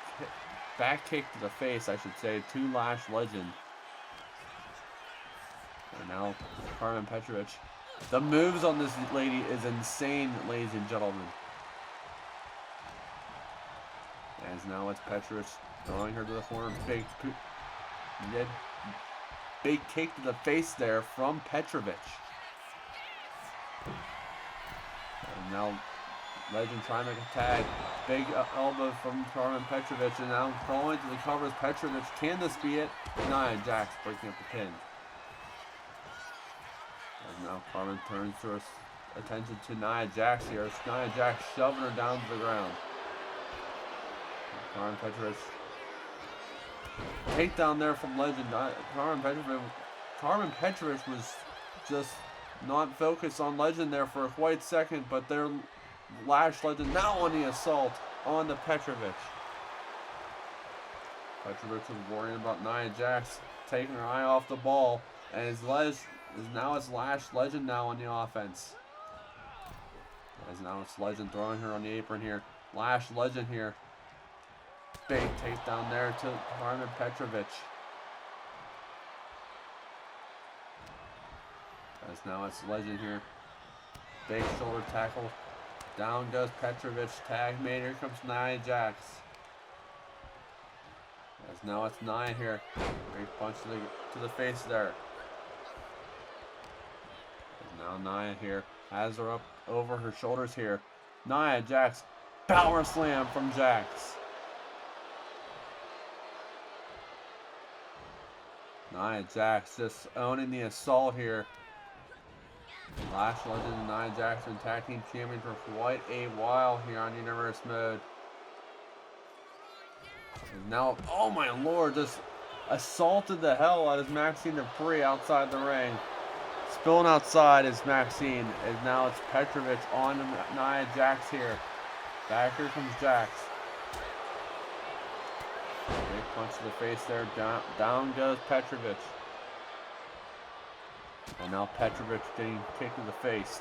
kick to the face, I should say, to Lash Legend. And now Carmen Petrovich. The moves on this lady is insane, ladies and gentlemen. As now it's Petrovich throwing her to the corner. Big kick to the face there from Petrovich. And now Legend trying to make a tag. Big elbow from Carmen Petrovich. And now going to the cover is Petrovich. Can this be it? Nia Jax breaking up the pin. And now Carmen turns her attention to Nia Jax here. It's Nia Jax shoving her down to the ground. Carmen Petrovich. Takedown there from Legend. Carmen Petrovich was just not focused on Legend there for a quite second, but their Lash Legend now on the assault on the Petrovich. Petrovich was worrying about Nia Jax taking her eye off the ball, and now it's Lash Legend now on the offense. As now it's Legend throwing her on the apron here. Lash Legend here. Big takedown there to Carmen Petrovich. As now it's Legend here. Big shoulder tackle. Down goes Petrovich. Tag made. Here comes Nia Jax. As now it's Nia here. Big punch to the face there. As now Nia here. Has her up over her shoulders here. Nia Jax. Power slam from Jax. Nia Jax just owning the assault here. Lash Legend and Nia Jax been tag team champions for quite a while here on Universe Mode. And now, oh my lord, just assaulted the hell out of Maxine Dupree outside the ring. Spilling outside is Maxine, and now it's Petrovich on Nia Jax here. Back here comes Jax. Big punch to the face there. Down goes Petrovich. And now Petrovich getting kicked to the face.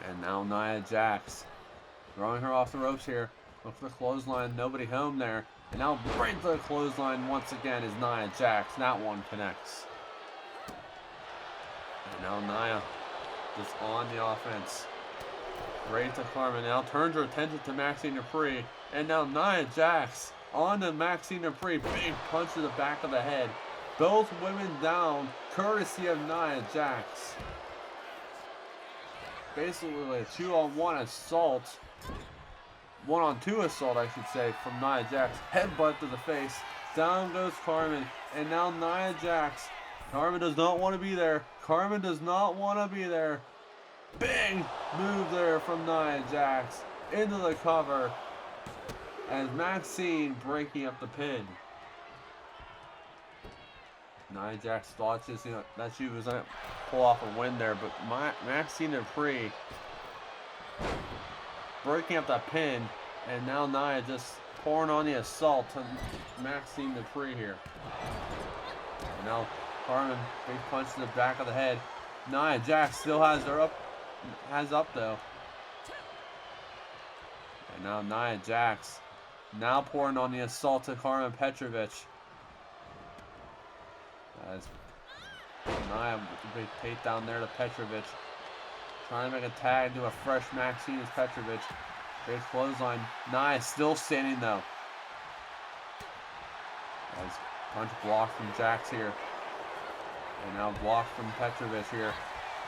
And now Nia Jax throwing her off the ropes here. Look for the clothesline. Nobody home there. And now right to the clothesline once again is Nia Jax. That one connects. And now Nia just on the offense. Right to Carmen. Now turns her attention to Maxine Dupree. And now Nia Jax on to Maxine Dupree. Big punch to the back of the head. Both women down, courtesy of Nia Jax. Basically a 2-on-1 assault. 1-on-2 assault, I should say, from Nia Jax. Headbutt to the face. Down goes Carmen. And now Nia Jax. Carmen does not want to be there. Carmen does not want to be there. Big move there from Nia Jax. Into the cover. As Maxine breaking up the pin. Nia Jax thought that she was going to pull off a win there, but Maxine Dupree breaking up that pin. And now Nia just pouring on the assault to Maxine Dupree here. And now Carmen, big punch to the back of the head. Nia Jax still has her up, though. And now Nia Jax now pouring on the assault to Carmen Petrovic. As Nia with a big takedown there to Petrovic. Trying to make a tag to a fresh Maxine as Petrovic. Big clothesline. Nia still standing though. As punch blocked from Jax here. And now blocked from Petrovic here.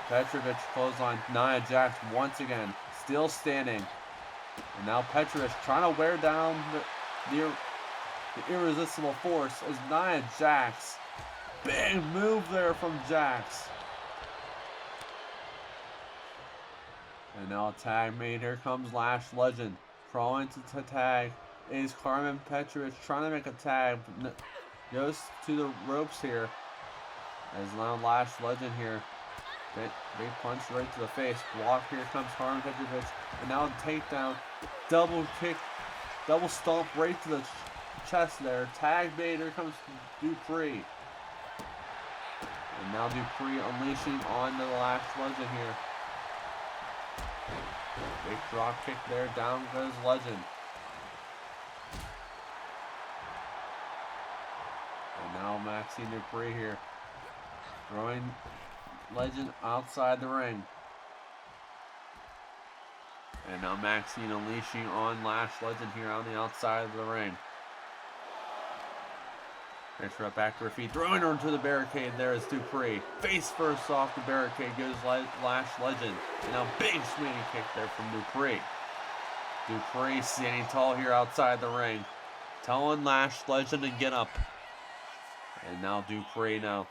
Petrovic clothesline. Nia Jax once again. Still standing. And now Petrovic trying to wear down the irresistible force as Nia Jax. Big move there from Jax. And now a tag made. Here comes Lash Legend. Crawling to tag is Carmen Petrovic trying to make a tag. Goes to the ropes here. As now Lash Legend here. Big punch right to the face. Block. Here comes Carmen Petrovic. And now a takedown. Double kick. Double stomp right to the chest there. Tag made. Here comes Dupree. And now Dupree unleashing on the Lash Legend here. Big drop kick there. Down goes Legend. And now Maxine Dupree here. Throwing Legend outside the ring. And now Maxine unleashing on Lash Legend here on the outside of the ring. Takes her up back to her feet. Throwing her into the barricade there is Dupree. Face first off the barricade goes Lash Legend. And now big swinging kick there from Dupree. Dupree standing tall here outside the ring. Telling Lash Legend to get up. And now Dupree now.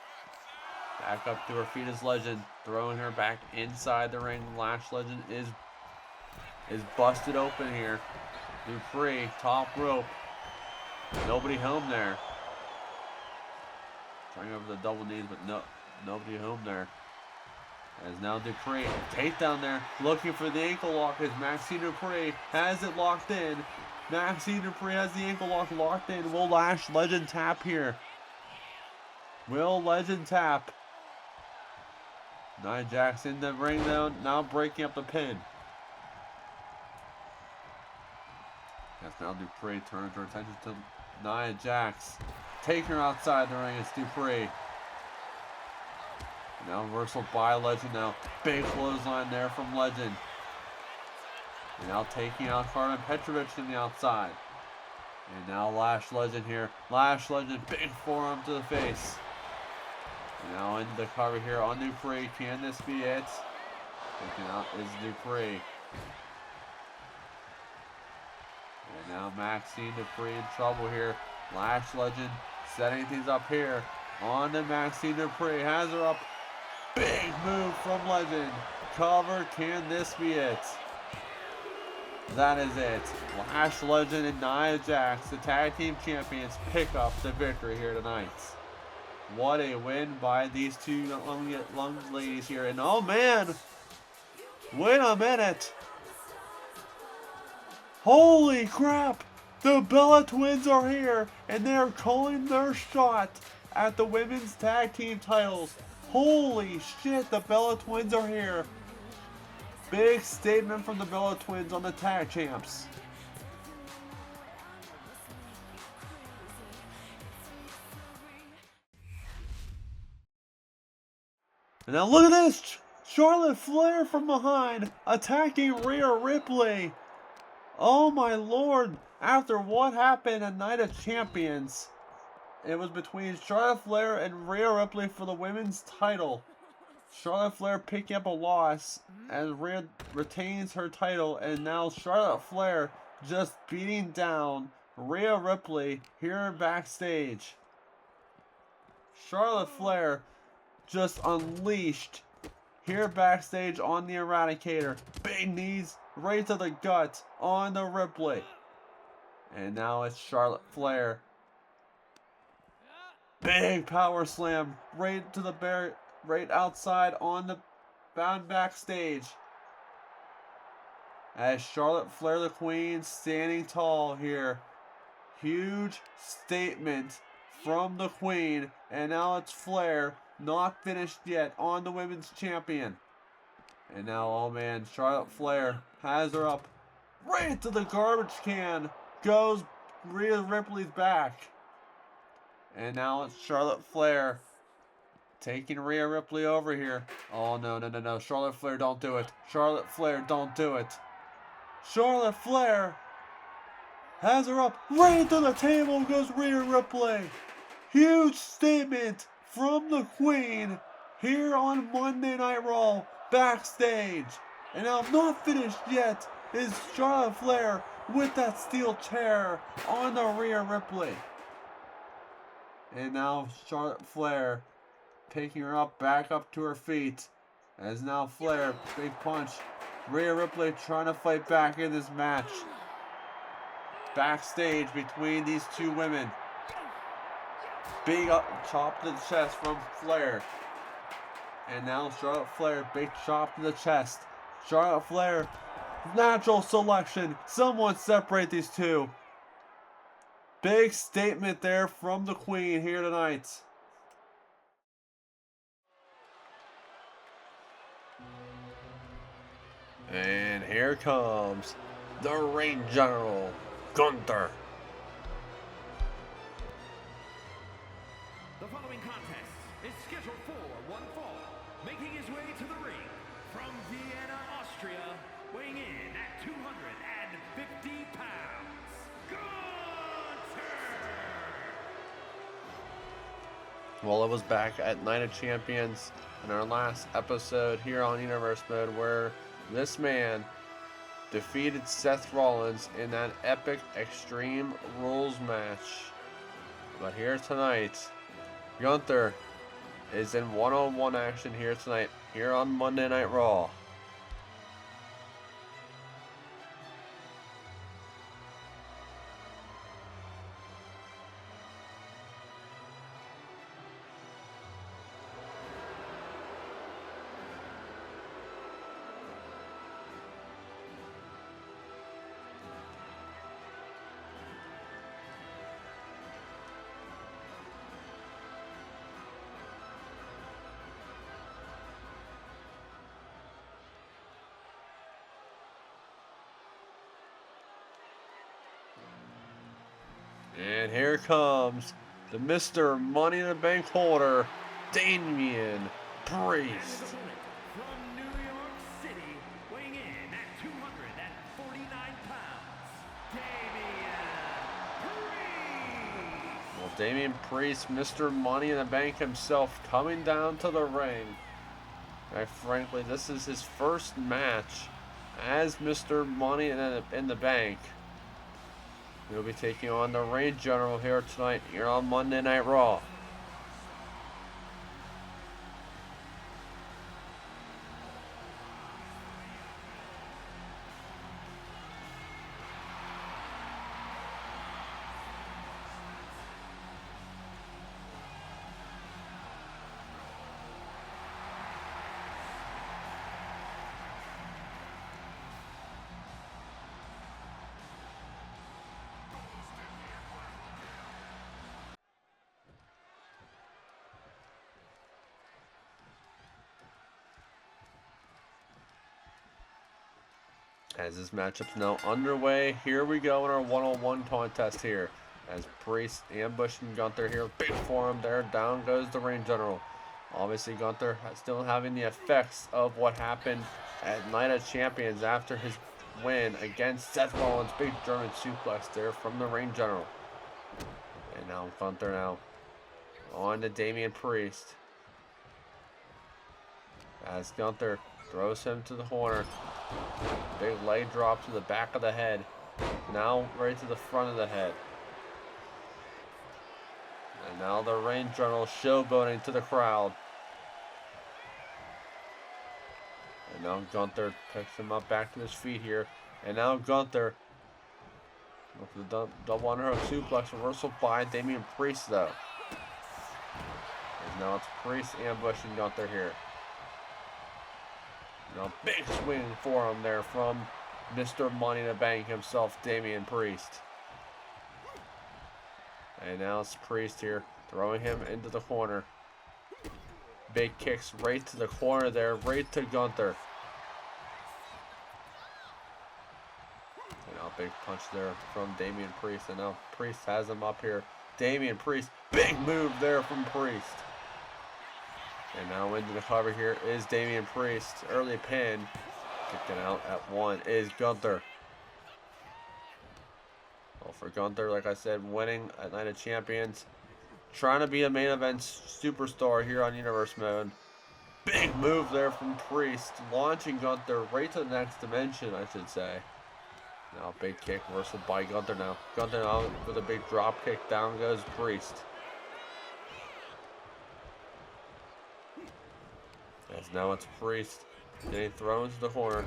Back up to her feet as Legend. Throwing her back inside the ring. Lash Legend is busted open here. Dupree, top rope. Nobody home there. Trying over the double knees, but nobody home there. As now Dupree, takedown there, looking for the ankle lock as Maxine Dupree has it locked in. Maxine Dupree has the ankle lock locked in. Will Lash Legend tap here? Will Legend tap? Nia Jax in the ring now breaking up the pin. As now Dupree turns her attention to Nia Jax. Taking her outside the ring is Dupree. Now reversal by Legend now. Big clothesline there from Legend. And now taking out Carmen Petrovic in the outside. And now Lash Legend here. Lash Legend, big forearm to the face. And now into the cover here on Dupree. Can this be it? Taking out is Dupree. And now Maxine Dupree in trouble here. Lash Legend setting things up here. On to Maxine Dupree. Has her up. Big move from Legend. Cover. Can this be it? That is it. Lash Legend and Nia Jax, the tag team champions, pick up the victory here tonight. What a win by these two young ladies here. And oh man, wait a minute. Holy crap. The Bella Twins are here, and they are calling their shot at the women's tag team titles. Holy shit, the Bella Twins are here. Big statement from the Bella Twins on the tag champs. And now look at this. Charlotte Flair from behind, attacking Rhea Ripley. Oh my lord. After what happened at Night of Champions, it was between Charlotte Flair and Rhea Ripley for the women's title. Charlotte Flair picking up a loss as Rhea retains her title, and now Charlotte Flair just beating down Rhea Ripley here backstage. Charlotte Flair just unleashed here backstage on the Eradicator. Big knees right to the gut on the Ripley. And now it's Charlotte Flair. Big power slam right to the right outside on the bound backstage. as Charlotte Flair the Queen standing tall here. Huge statement from the Queen, and now it's Flair, not finished yet, on the Women's Champion. And now, oh man, Charlotte Flair has her up right into the garbage can. Goes Rhea Ripley's back. And now it's Charlotte Flair taking Rhea Ripley over here. Oh, no. Charlotte Flair, don't do it. Charlotte Flair, don't do it. Charlotte Flair has her up right into the table. Goes Rhea Ripley. Huge statement from the Queen here on Monday Night Raw backstage. And now, not finished yet, is Charlotte Flair with that steel chair on the Rhea Ripley. And now Charlotte Flair taking her up, back up to her feet. As now Flair, big punch. Rhea Ripley trying to fight back in this match. Backstage between these two women. Big up, chop to the chest from Flair. And now Charlotte Flair, big chop to the chest. Charlotte Flair, natural selection. Someone separate these two. Big statement there from the Queen here tonight. And here comes the Reign General, Gunther. The following contest is scheduled for one fall. Making his way to the ring from Vienna, Austria, weighing in at 250 pounds, Gunther! Well, it was back at Night of Champions in our last episode here on Universe Mode where this man defeated Seth Rollins in that epic Extreme Rules match. But here tonight, Gunther is in one-on-one action here tonight, here on Monday Night Raw. And here comes the Mr. Money in the Bank holder, Damian Priest. From New York City, weighing in at 249 pounds, Damian Priest. Well, Damian Priest, Mr. Money in the Bank himself, coming down to the ring. Frankly, this is his first match as Mr. Money in the Bank. He'll be taking on the Reign General here tonight, here on Monday Night Raw. As this matchup's now underway, here we go in our one-on-one contest here. As Priest ambushing Gunther here, big forearm there, down goes the Reign General. Obviously Gunther still having the effects of what happened at Night of Champions after his win against Seth Rollins, big German suplex there from the Reign General. And now Gunther now on to Damian Priest. As Gunther throws him to the corner. Big leg drop to the back of the head. Now right to the front of the head. And now the Reign General showboating to the crowd. And now Gunther picks him up back to his feet here. And now Gunther with the double underhook suplex reversal by Damian Priest though. And now it's Priest ambushing Gunther here. Now big swing forearm there from Mr. Money in the Bank himself, Damian Priest. And now it's Priest here, throwing him into the corner. Big kicks right to the corner there, right to Gunther. And now big punch there from Damian Priest. And now Priest has him up here. Damian Priest, big move there from Priest. And now into the cover here is Damian Priest. Early pin. Kicking out at 1 is Gunther. Well, for Gunther, like I said, winning at Night of Champions. Trying to be a main event superstar here on Universe Mode. Big move there from Priest. Launching Gunther right to the next dimension, I should say. Now big kick reversal by Gunther now. Gunther now with a big drop kick. Down goes Priest. As now it's Priest getting thrown to the corner.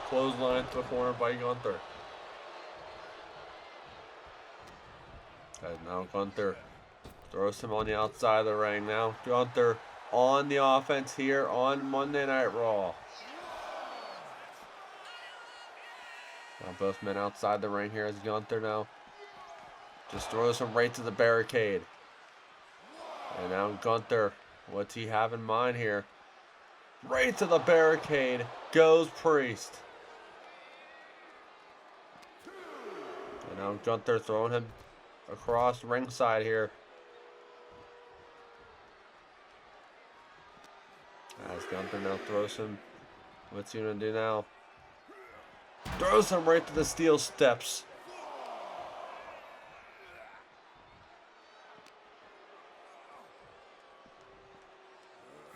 Clothesline to the corner by Gunther. And now Gunther throws him on the outside of the ring. Now Gunther on the offense here on Monday Night Raw. Now both men outside the ring here as Gunther now just throws him right to the barricade. And now Gunther, what's he have in mind here? Right to the barricade goes Priest. And now Gunther throwing him across ringside here. As Gunther now throws him. What's he gonna do now? Throws him right to the steel steps.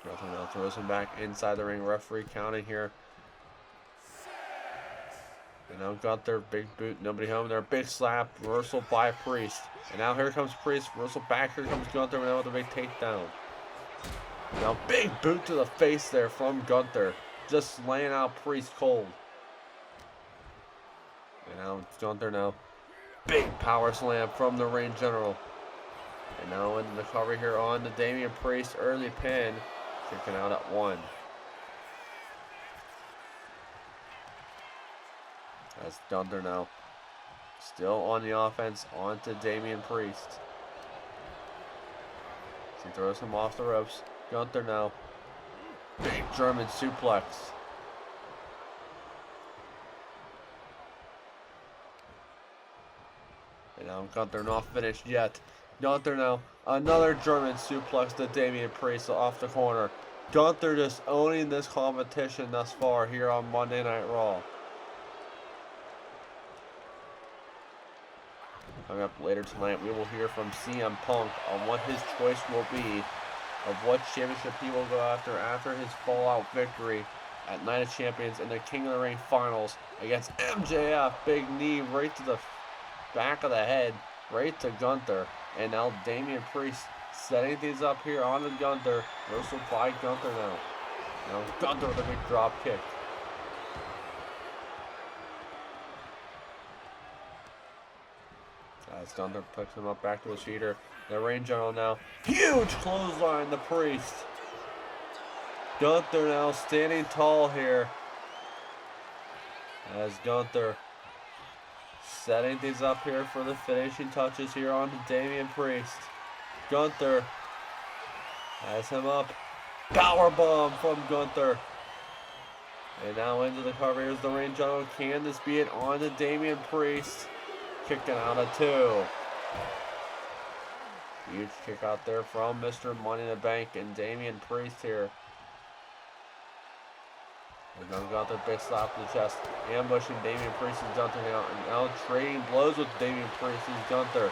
Gunther now throws him back inside the ring. Referee counting here. And now Gunther, big boot, nobody home there. Big slap, reversal by Priest. And now here comes Priest, reversal back. Here comes Gunther now with a big takedown. Now big boot to the face there from Gunther. Just laying out Priest cold. And now it's Gunther now. Big power slam from the Ring General. And now in the cover here on the Damian Priest early pin. Kicking out at 1. That's Gunther now. Still on the offense, on to Damian Priest. He throws him off the ropes. Gunther now. Big German suplex. And now Gunther not finished yet. Gunther now. Another German suplex to Damian Priest off the corner. Gunther just owning this competition thus far here on Monday Night Raw. Coming up later tonight, we will hear from CM Punk on what his choice will be of what championship he will go after his fallout victory at Night of Champions in the King of the Ring finals against MJF. Big knee right to the back of the head, right to Gunther. And now Damian Priest setting things up here on the Gunther. Reversal by Gunther now. Now Gunther with a big drop kick. As Gunther picks him up back to his feet. The Ring General now. Huge clothesline to Priest. Gunther now standing tall here. As Gunther setting things up here for the finishing touches here on Damian Priest. Gunther has him up. Powerbomb from Gunther. And now into the cover. Here's the Ring General. Can this be it on to Damian Priest? Kicking out at 2. Huge kick out there from Mr. Money in the Bank and Damian Priest here. And now Gunther, big slap to the chest. Ambushing Damian Priest and Gunther now. And now trading blows with Damian Priest and Gunther.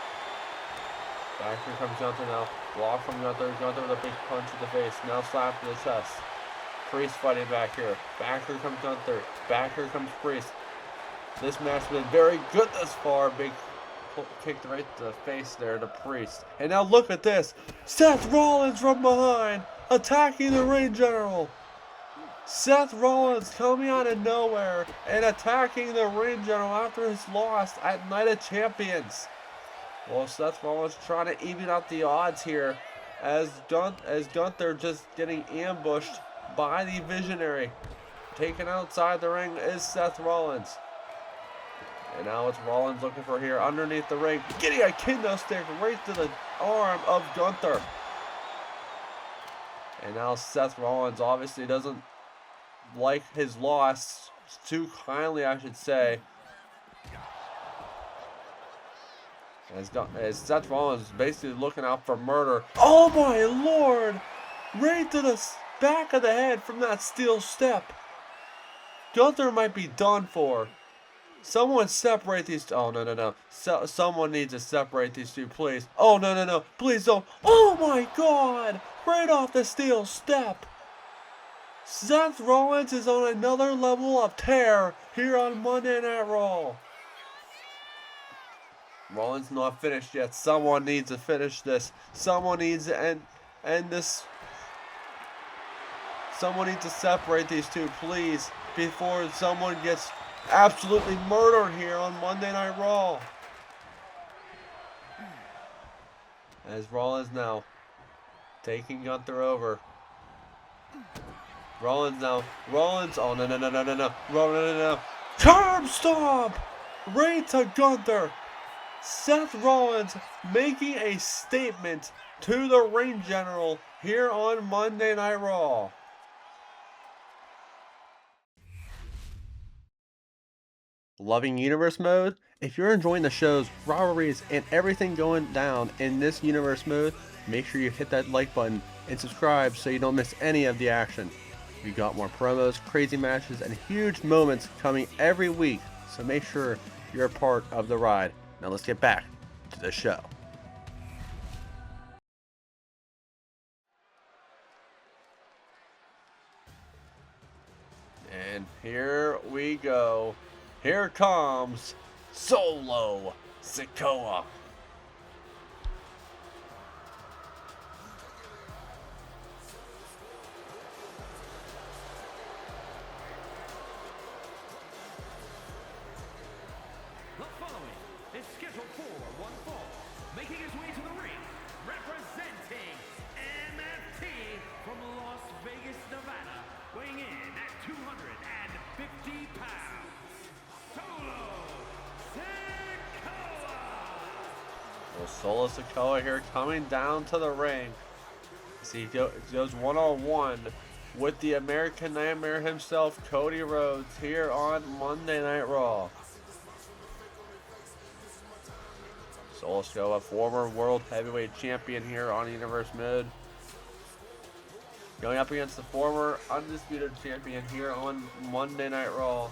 Back here comes Gunther now. Block from Gunther. Gunther with a big punch to the face. Now slap to the chest. Priest fighting back here. Back here comes Gunther. Back here comes Priest. This match has been very good thus far. Big kick right to the face there to Priest. And now look at this. Seth Rollins from behind. Attacking the Ring General. Seth Rollins coming out of nowhere and attacking the Ring General after his loss at Night of Champions. Well, Seth Rollins trying to even out the odds here as Gunther just getting ambushed by the Visionary. Taken outside the ring is Seth Rollins. And now it's Rollins looking for here underneath the ring. Getting a kendo stick right to the arm of Gunther. And now Seth Rollins obviously doesn't like his loss too kindly, I should say. As Seth Rollins is basically looking out for murder. Oh my lord! Right to the back of the head from that steel step. Gunther might be done for. Someone separate these two. Oh, no. Someone needs to separate these two, please. Oh, no. Please don't. Oh, my God. Right off the steel step. Seth Rollins is on another level of tear here on Monday Night Raw. Rollins not finished yet. Someone needs to finish this. Someone needs to end this. Someone needs to separate these two, please, before someone gets absolutely murdered here on Monday Night Raw. As Rollins now taking Gunther over. Rollins. Oh no. Rollins. Curb stomp! Right to Gunther. Seth Rollins making a statement to the ring general here on Monday Night Raw. Loving Universe Mode? If you're enjoying the shows, rivalries, and everything going down in this Universe Mode, make sure you hit that like button and subscribe so you don't miss any of the action. We got more promos, crazy matches, and huge moments coming every week, so make sure you're a part of the ride. Now let's get back to the show. And here we go. Here comes Solo Sikoa. The following is scheduled for one fall, making his way to the ring, representing MFT from Las Vegas, Nevada, weighing in at 250 pounds. Solo Sikoa! Well, Solo Sikoa here coming down to the ring. As he goes one-on-one with the American Nightmare himself, Cody Rhodes, here on Monday Night Raw. Solo Sikoa, former World Heavyweight Champion here on Universe Mode. Going up against the former Undisputed Champion here on Monday Night Raw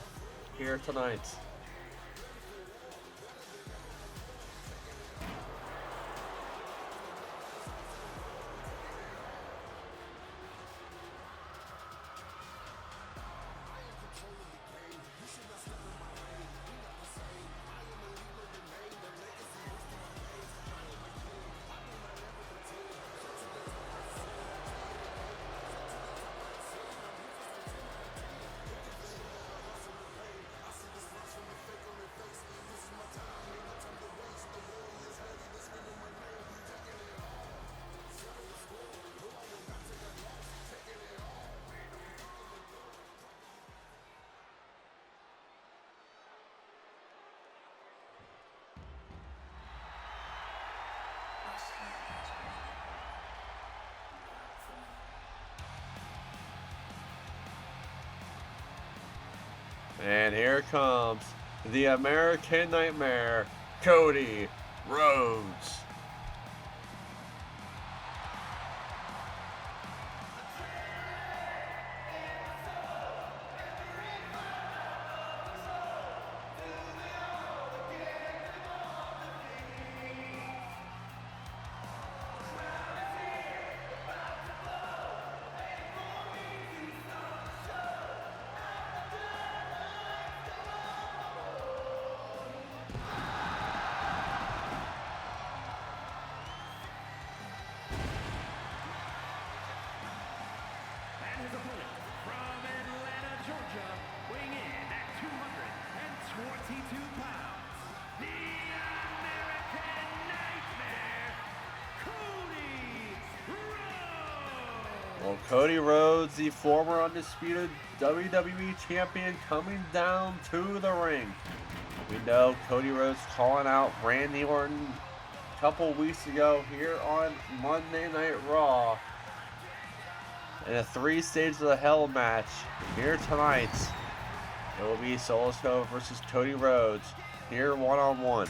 here tonight. And here comes the American Nightmare, Cody Rhodes. And his opponent from Atlanta, Georgia, weighing in at 222 pounds, the American Nightmare, Cody Rhodes. Well, Cody Rhodes, the former undisputed WWE Champion, coming down to the ring. We know Cody Rhodes calling out Randy Orton a couple weeks ago here on Monday Night Raw in a 3 Stages of Hell match. Here tonight, it will be Solo Sikoa versus Cody Rhodes here one-on-one.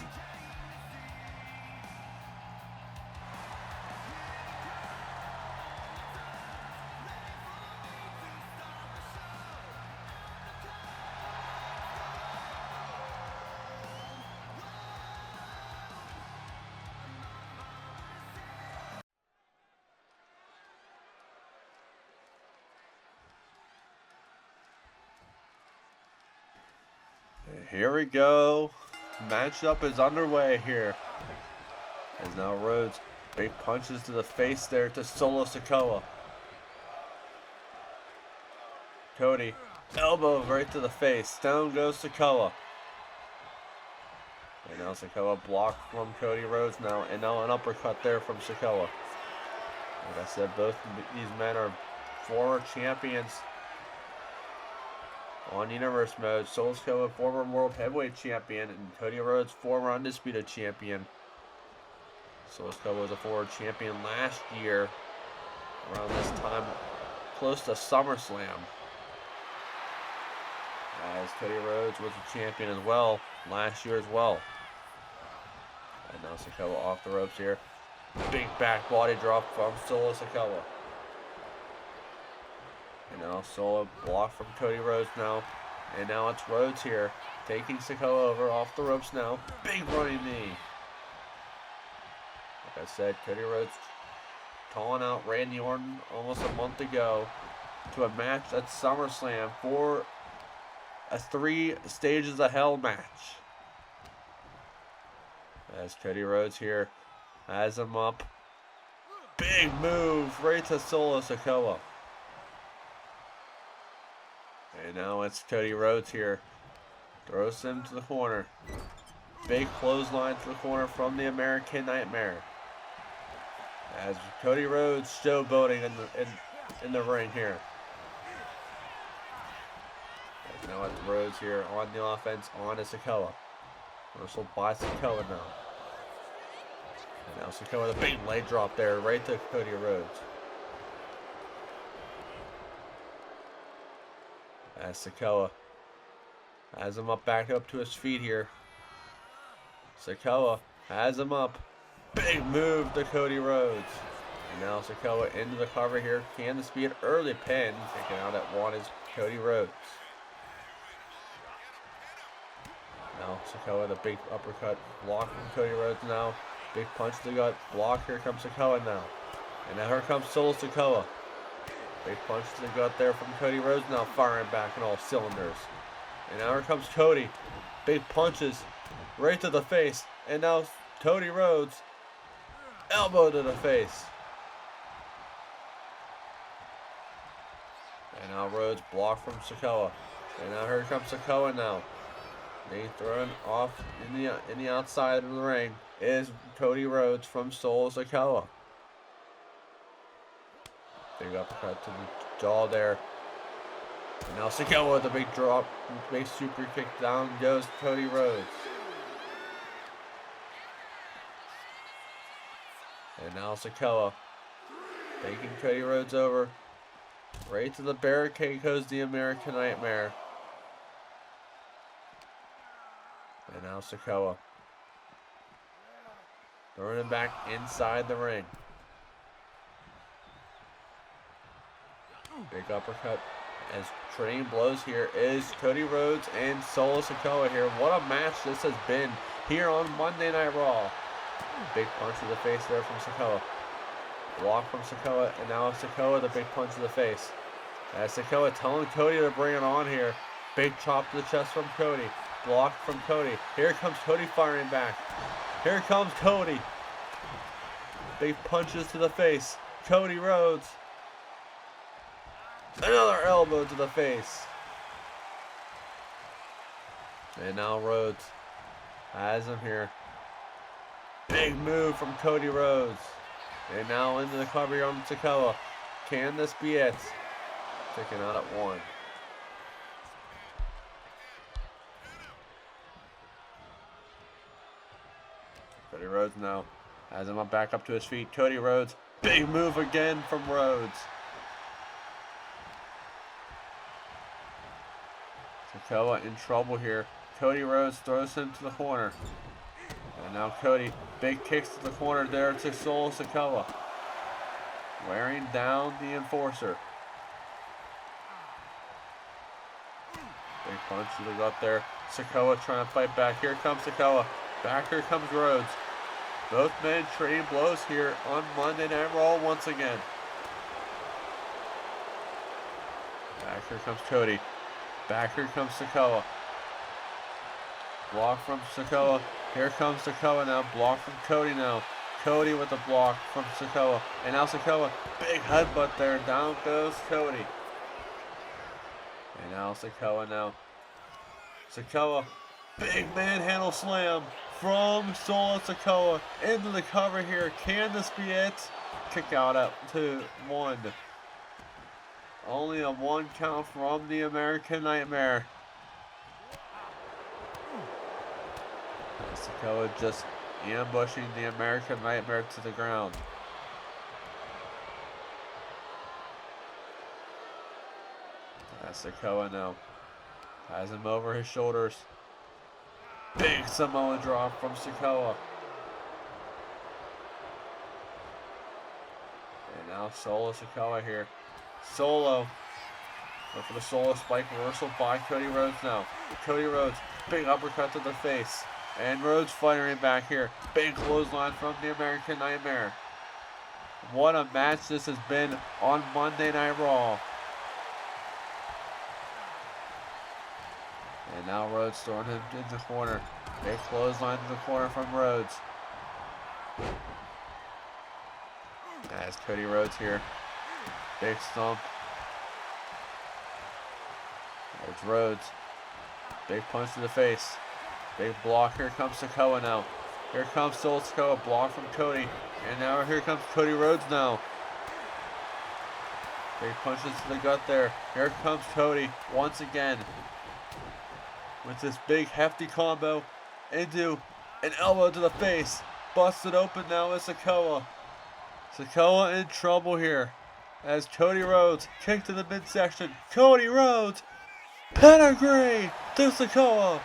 Here we go. Matchup is underway here. As now Rhodes, big punches to the face there to Solo Sikoa. Cody, elbow right to the face. Down goes Sikoa. And now Sikoa blocked from Cody Rhodes now. And now an uppercut there from Sikoa. Like I said, both these men are former champions on Universe Mode. Solo Sikoa, former World Heavyweight Champion, and Cody Rhodes, former Undisputed Champion. Solo Sikoa was a former champion last year, around this time, close to SummerSlam. As Cody Rhodes was a champion as well, last year as well. And now Sikoa off the ropes here. Big back body drop from Solo Sikoa. And now Solo blocked from Cody Rhodes now. And now it's Rhodes here, taking Sikoa over off the ropes now. Big running knee. Like I said, Cody Rhodes calling out Randy Orton almost a month ago to a match at SummerSlam for a 3 Stages of Hell match. As Cody Rhodes here has him up. Big move right to Solo Sikoa. And now it's Cody Rhodes here. Throws him to the corner. Big clothesline to the corner from the American Nightmare. As Cody Rhodes showboating in the ring here. And now it's Rhodes here on the offense on to Sikoa. Reversal by Sikoa now. And now Sikoa with a big leg drop there right to Cody Rhodes. As Sikoa has him up, back up to his feet here. Sikoa has him up. Big move to Cody Rhodes. And now Sikoa into the cover here. Can this be an early pin? Taken out at 1 is Cody Rhodes. Now Sikoa, the big uppercut. Block from Cody Rhodes now. Big punch to the gut. Block. Here comes Sikoa now. And now here comes Solo Sikoa. Big punch to the gut there from Cody Rhodes now, firing back on all cylinders. And now here comes Cody. Big punches right to the face. And now Cody Rhodes, elbow to the face. And now Rhodes blocked from Sikoa. And now here comes Sikoa now. Being thrown off in the outside of the ring is Cody Rhodes from Solo Sikoa. Big uppercut to the jaw there. And now Sikoa with a big drop. Big super kick. Down goes Cody Rhodes. And now Sikoa taking Cody Rhodes over. Right to the barricade goes the American Nightmare. And now Sikoa throwing him back inside the ring. Big uppercut as trading blows here is Cody Rhodes and Solo Sikoa here. What a match this has been here on Monday Night Raw. Big punch to the face there from Sikoa. Block from Sikoa, and now Sikoa the big punch to the face. As Sikoa telling Cody to bring it on here. Big chop to the chest from Cody. Block from Cody. Here comes Cody firing back. Here comes Cody. Big punches to the face. Cody Rhodes. Another elbow to the face. And now Rhodes has him here. Big move from Cody Rhodes. And now into the cover on Sikoa. Can this be it? Taken out at 1. Cody Rhodes now has him up back up to his feet. Cody Rhodes, big move again from Rhodes. Sikoa in trouble here. Cody Rhodes throws him to the corner. And now Cody, big kicks to the corner there to Solo Sikoa. Wearing down the enforcer. Big punch to the gut there. Sikoa trying to fight back. Here comes Sikoa. Back here comes Rhodes. Both men trading blows here on Monday Night Raw once again. Back here comes Cody. Back here comes Sikoa. Block from Sikoa. Here comes Sikoa now. Block from Cody now. Cody with the block from Sikoa. And now Sikoa. Big headbutt there. Down goes Cody. And now Sikoa now. Sikoa. Big manhandle slam from Solo Sikoa into the cover here. Can this be it? Kick out at 2-1. Only a 1 count from the American Nightmare. Sikoa just ambushing the American Nightmare to the ground. Sikoa now has him over his shoulders. Big Samoa drop from Sikoa. And now Solo Sikoa here. Solo. Look for the Solo spike reversal by Cody Rhodes now. Cody Rhodes, big uppercut to the face. And Rhodes firing back here. Big clothesline from the American Nightmare. What a match this has been on Monday Night Raw. And now Rhodes throwing him in the corner. Big clothesline in the corner from Rhodes. As Cody Rhodes here. Big stomp. There's Rhodes. Big punch to the face. Big block. Here comes Sikoa now. Here comes Solo Sikoa. Block from Cody. And now here comes Cody Rhodes now. Big punches to the gut there. Here comes Cody once again. With this big hefty combo into an elbow to the face. Busted open now is Sikoa. Sikoa in trouble here. As Cody Rhodes kicked to the midsection. Cody Rhodes. Pedigree to Sikoa.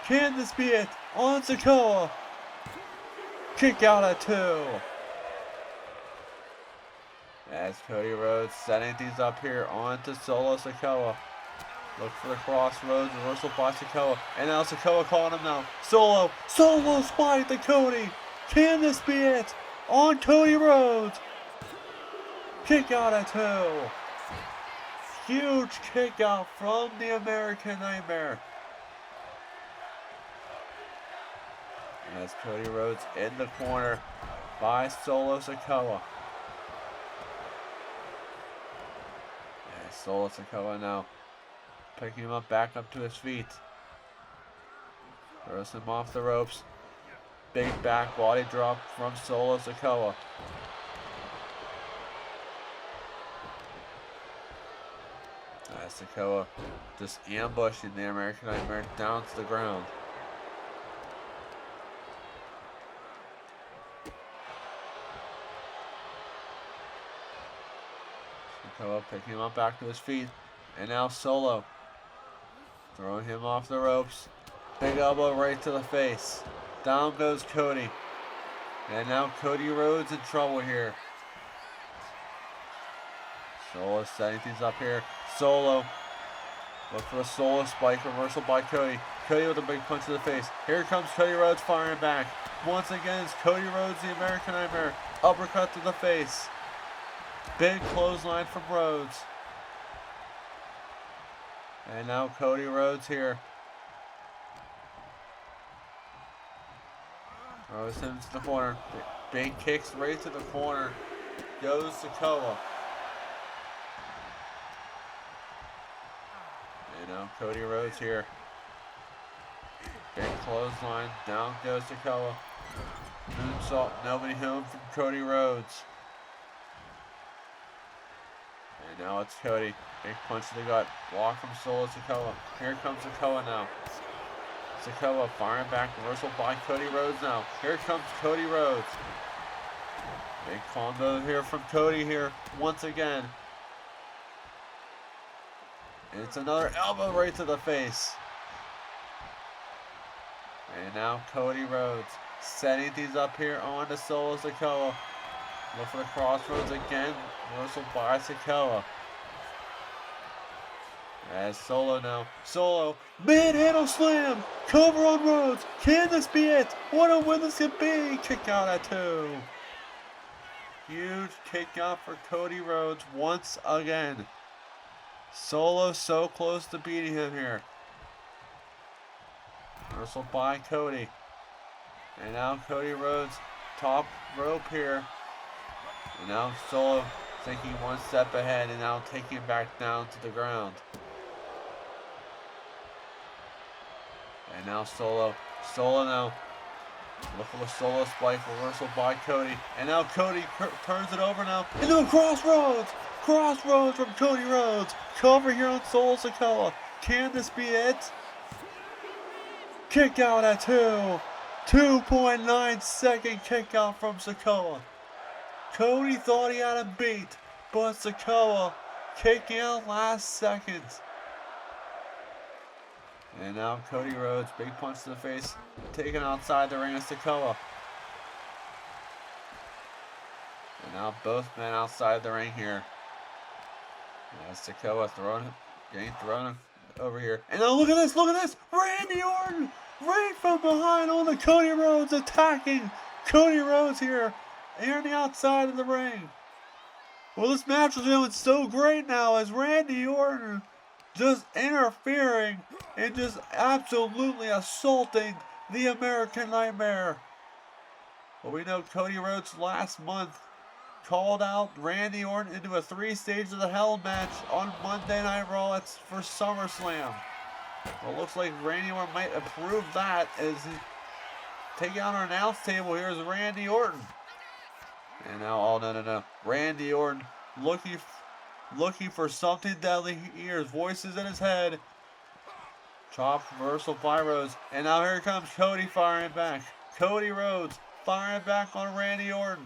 Can this be it? On Sikoa. Kick out at 2. As Cody Rhodes setting things up here onto Solo Sikoa. Look for the crossroads, reversal by Sikoa. And now Sikoa calling him now. Solo spike to Cody. Can this be it? On Cody Rhodes. Kick out at 2. Huge kick out from the American Nightmare. As Cody Rhodes in the corner by Solo Sikoa. And Solo Sikoa now picking him up back up to his feet. Throws him off the ropes. Big back body drop from Solo Sikoa. Sikoa just ambushing the American Nightmare down to the ground. Sikoa picking him up back to his feet. And now Solo throwing him off the ropes. Big elbow right to the face. Down goes Cody. And now Cody Rhodes in trouble here. Solo setting things up here. Solo. Look for the Solo spike reversal by Cody. Cody with a big punch to the face. Here comes Cody Rhodes firing back. Once again, it's Cody Rhodes, the American Nightmare. Uppercut to the face. Big clothesline from Rhodes. And now Cody Rhodes here. Throws him to the corner. Big kicks right to the corner. Goes Sikoa. And now Cody Rhodes here. Big clothesline. Down goes Sikoa. Moonsault. Nobody home from Cody Rhodes. And now it's Cody. Big punch to the gut. Block from Solo Sikoa. Here comes Sikoa now. Sikoa firing back, reversal by Cody Rhodes now. Here comes Cody Rhodes. Big combo here from Cody here, once again. And it's another elbow right to the face. And now Cody Rhodes setting things up here on the Solo Sikoa. Look for the crossroads again. Reversal by Sikoa. As Solo now. Solo. Manhandle slam. Cover on Rhodes. Can this be it? What a win this could be. Kick out at 2. Huge kick out for Cody Rhodes once again. Solo so close to beating him here. Reversal by Cody. And now Cody Rhodes top rope here. And now Solo thinking one step ahead and now taking it back down to the ground. And now Solo now. Look for the Solo spike, reversal by Cody. And now Cody turns it over now. And now crossroads! Crossroads from Cody Rhodes. Cover here on Solo Sikoa. Can this be it? Kick out at 2. 2.9 second kick out from Sikoa. Cody thought he had him beat, but Sikoa kicking out last second. And now Cody Rhodes, big punch to the face, taken outside the ring of Sikoa. And now both men outside the ring here. As Sikoa getting thrown over here. And now look at this, Randy Orton right from behind on the Cody Rhodes, attacking Cody Rhodes here on the outside of the ring. Well, this match is doing so great now as Randy Orton just interfering and just absolutely assaulting the American Nightmare. Well, we know Cody Rhodes last month called out Randy Orton into a 3 Stages of the Hell match on Monday Night Raw. It's for SummerSlam. Well, it looks like Randy Orton might approve that as he taking on our announce table here is Randy Orton. And now, oh no. Randy Orton looking for something deadly. He hears voices in his head. Chop reversal by Rhodes. And now here comes Cody firing back. Cody Rhodes firing back on Randy Orton.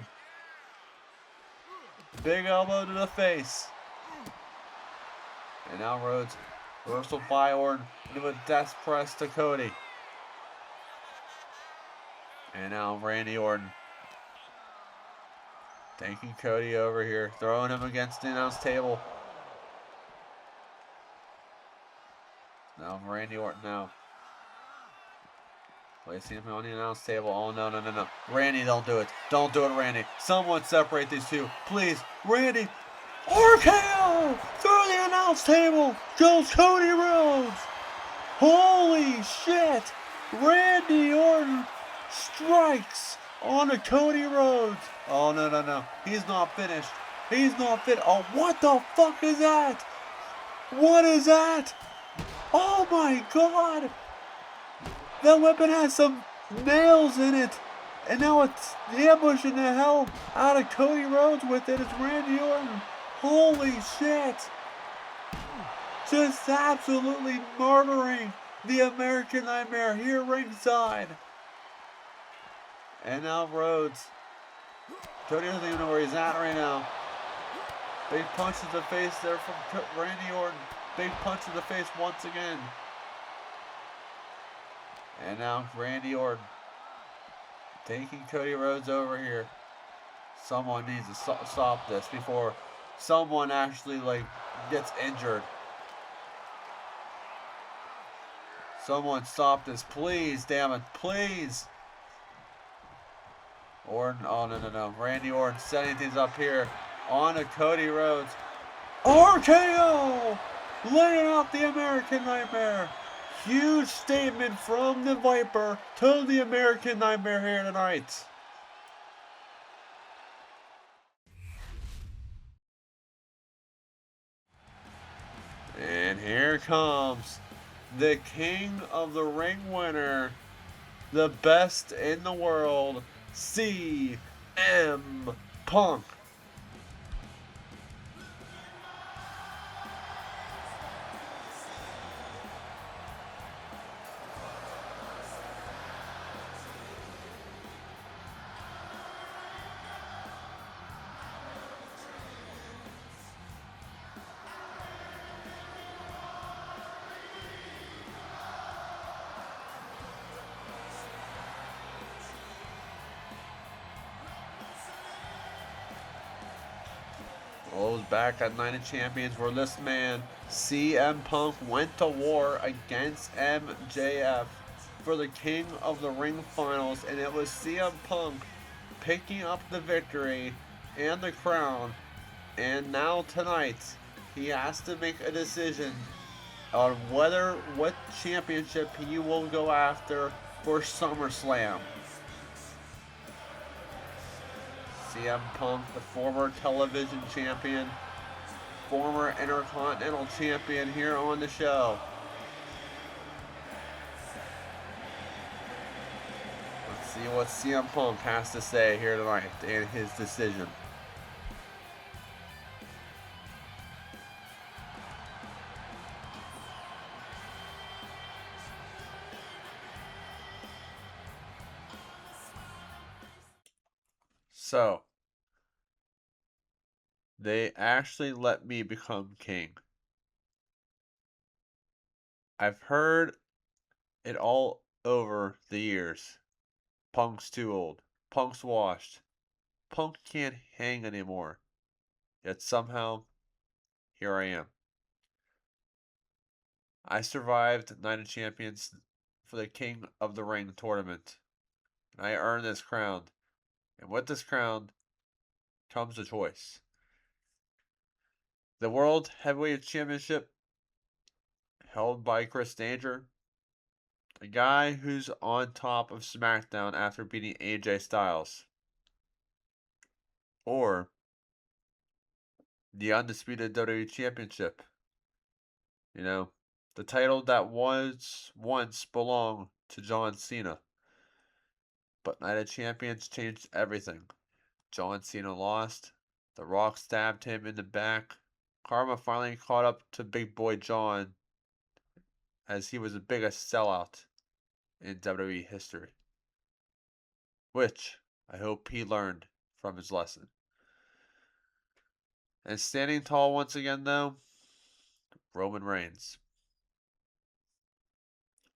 Big elbow to the face. And now Rhodes reversal by Orton into a death press to Cody. And now Randy Orton taking Cody over here, throwing him against the announce table. Now Randy Orton now. Placing him on the announce table. Oh, no. Randy, don't do it. Don't do it, Randy. Someone separate these two. Please. Randy. RKO! Through the announce table goes Cody Rhodes. Holy shit. Randy Orton strikes on a Cody Rhodes. Oh, no. He's not finished. Oh, what the fuck is that? What is that? Oh, my God. That weapon has some nails in it. And now it's ambushing the hell out of Cody Rhodes with it. It's Randy Orton. Holy shit. Just absolutely murdering the American Nightmare here ringside. And now Rhodes. Cody doesn't even know where he's at right now. Big punch to the face there from Randy Orton. Big punch to the face once again. And now Randy Orton taking Cody Rhodes over here. Someone needs to stop this before someone actually gets injured. Someone stop this, please, damn it, please. Orton, oh no. Randy Orton setting things up here on to Cody Rhodes. RKO! Laying out the American Nightmare. Huge statement from the Viper to the American Nightmare here tonight. And here comes the King of the Ring winner, the best in the world, CM Punk. Well, it was back at Night of Champions where this man, CM Punk, went to war against MJF for the King of the Ring finals, and it was CM Punk picking up the victory and the crown. And now tonight, he has to make a decision on what championship he will go after for SummerSlam. CM Punk, the former television champion, former Intercontinental champion here on the show. Let's see what CM Punk has to say here tonight and his decision. So, they actually let me become king. I've heard it all over the years. Punk's too old. Punk's washed. Punk can't hang anymore. Yet somehow, here I am. I survived Night of Champions for the King of the Ring tournament. And I earned this crown. And with this crown comes a choice. The World Heavyweight Championship held by Chris Danger, a guy who's on top of SmackDown after beating AJ Styles. Or the undisputed WWE Championship. You know, the title that was once belonged to John Cena. But Night of Champions changed everything. John Cena lost. The Rock stabbed him in the back. Karma finally caught up to Big Boy John as he was the biggest sellout in WWE history. Which I hope he learned from his lesson. And standing tall once again though, Roman Reigns.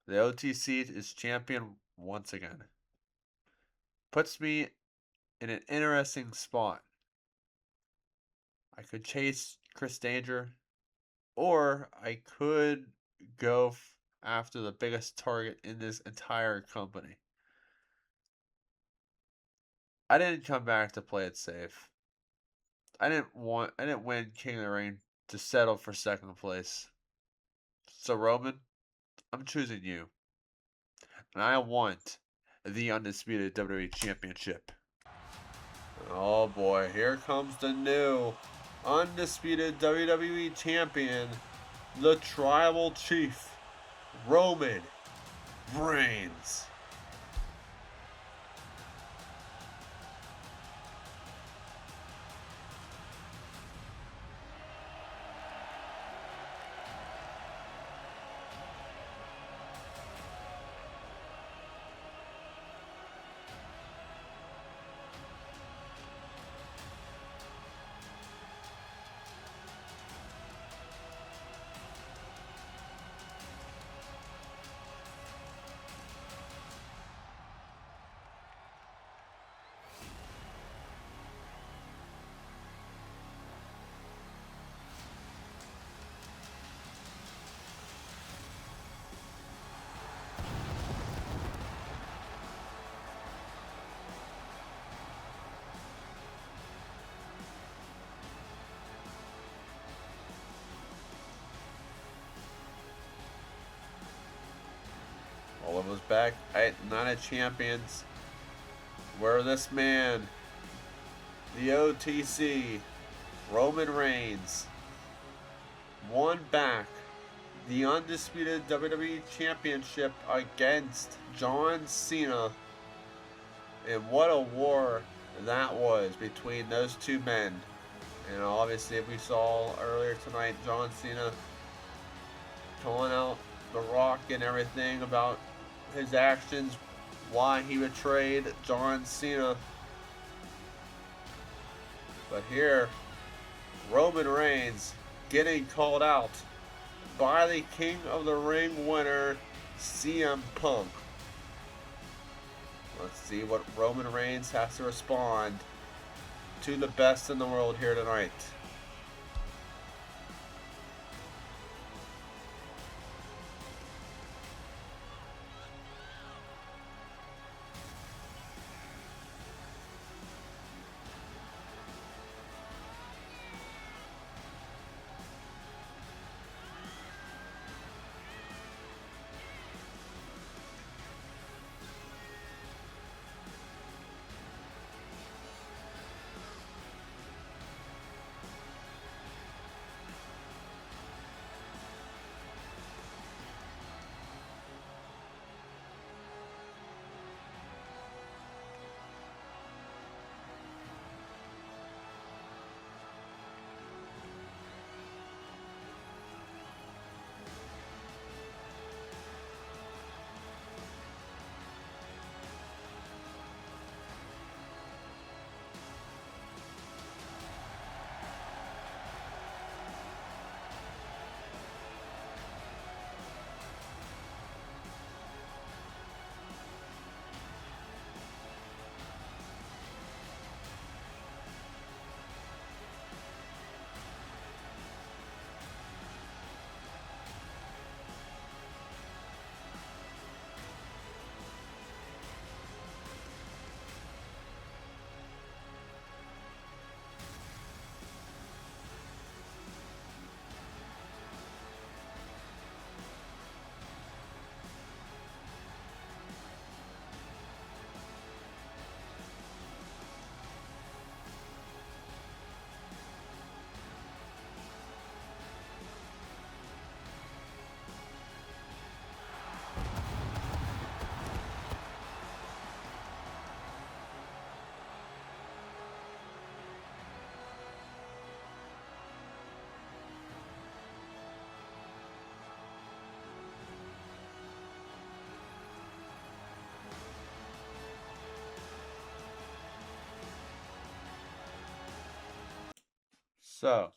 The OTC is champion once again. Puts me in an interesting spot. I could chase Chris Danger, or I could go after the biggest target in this entire company. I didn't come back to play it safe. I didn't win King of the Ring to settle for second place. So Roman, I'm choosing you. And I want the undisputed WWE Championship. Oh boy, here comes the new undisputed WWE Champion, the Tribal Chief, Roman Reigns. Well, it was back at Night of Champions where this man, the OTC, Roman Reigns, won back the undisputed WWE Championship against John Cena. And what a war that was between those two men. And obviously we saw earlier tonight John Cena calling out The Rock and everything about his actions, why he betrayed John Cena. But here, Roman Reigns getting called out by the King of the Ring winner, CM Punk. Let's see what Roman Reigns has to respond to the best in the world here tonight. So,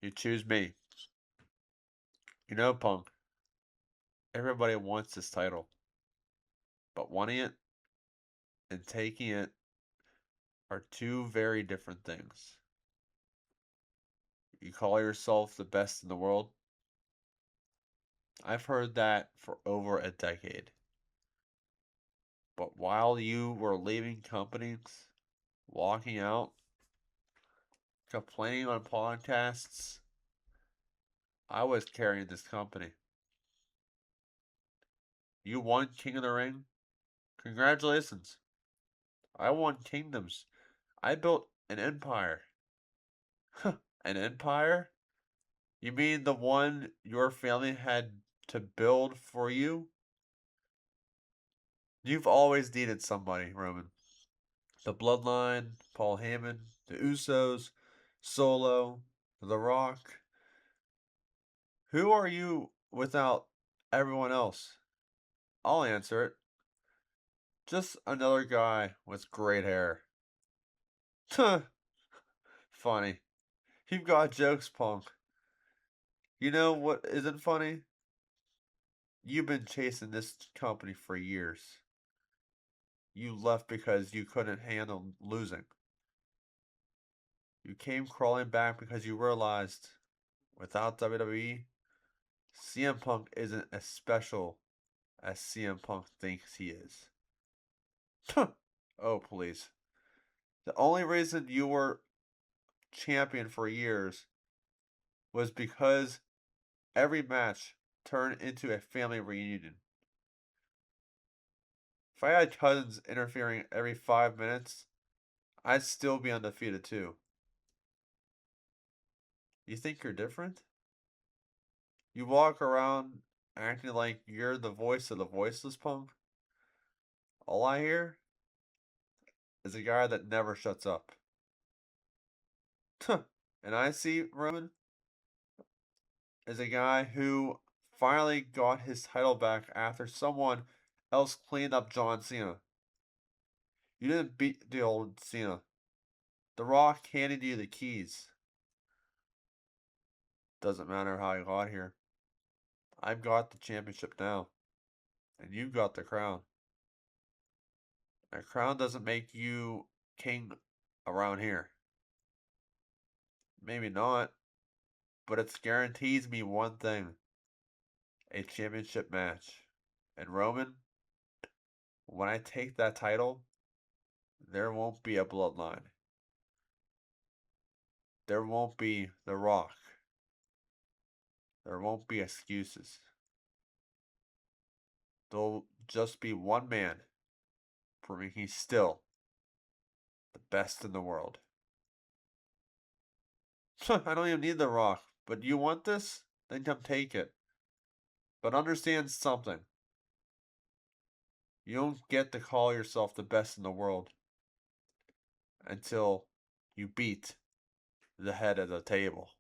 you choose me. You know, Punk, everybody wants this title, but wanting it and taking it are two very different things. You call yourself the best in the world? I've heard that for over a decade. But while you were leaving companies, walking out, complaining on podcasts, I was carrying this company. You won King of the Ring? Congratulations. I won kingdoms. I built an empire. An empire? You mean the one your family had to build for you? You've always needed somebody, Roman. The Bloodline, Paul Heyman, the Usos, Solo, The Rock. Who are you without everyone else? I'll answer it. Just another guy with great hair. Funny. You've got jokes, Punk. You know what isn't funny? You've been chasing this company for years. You left because you couldn't handle losing. You came crawling back because you realized without WWE, CM Punk isn't as special as CM Punk thinks he is. Oh, please. The only reason you were champion for years was because every match turned into a family reunion. If I had cousins interfering every 5 minutes, I'd still be undefeated too. You think you're different? You walk around acting like you're the voice of the voiceless, Punk? All I hear is a guy that never shuts up. And I see Roman is a guy who finally got his title back after someone else cleaned up John Cena. You didn't beat the old Cena. The Rock handed you the keys. Doesn't matter how I got here. I've got the championship now. And you've got the crown. A crown doesn't make you king around here. Maybe not. But it guarantees me one thing. A championship match. And Roman, when I take that title, there won't be a bloodline. There won't be The Rock. There won't be excuses. There'll just be one man proving he's still the best in the world. I don't even need The Rock, but you want this? Then come take it. But understand something. You don't get to call yourself the best in the world until you beat the head of the table.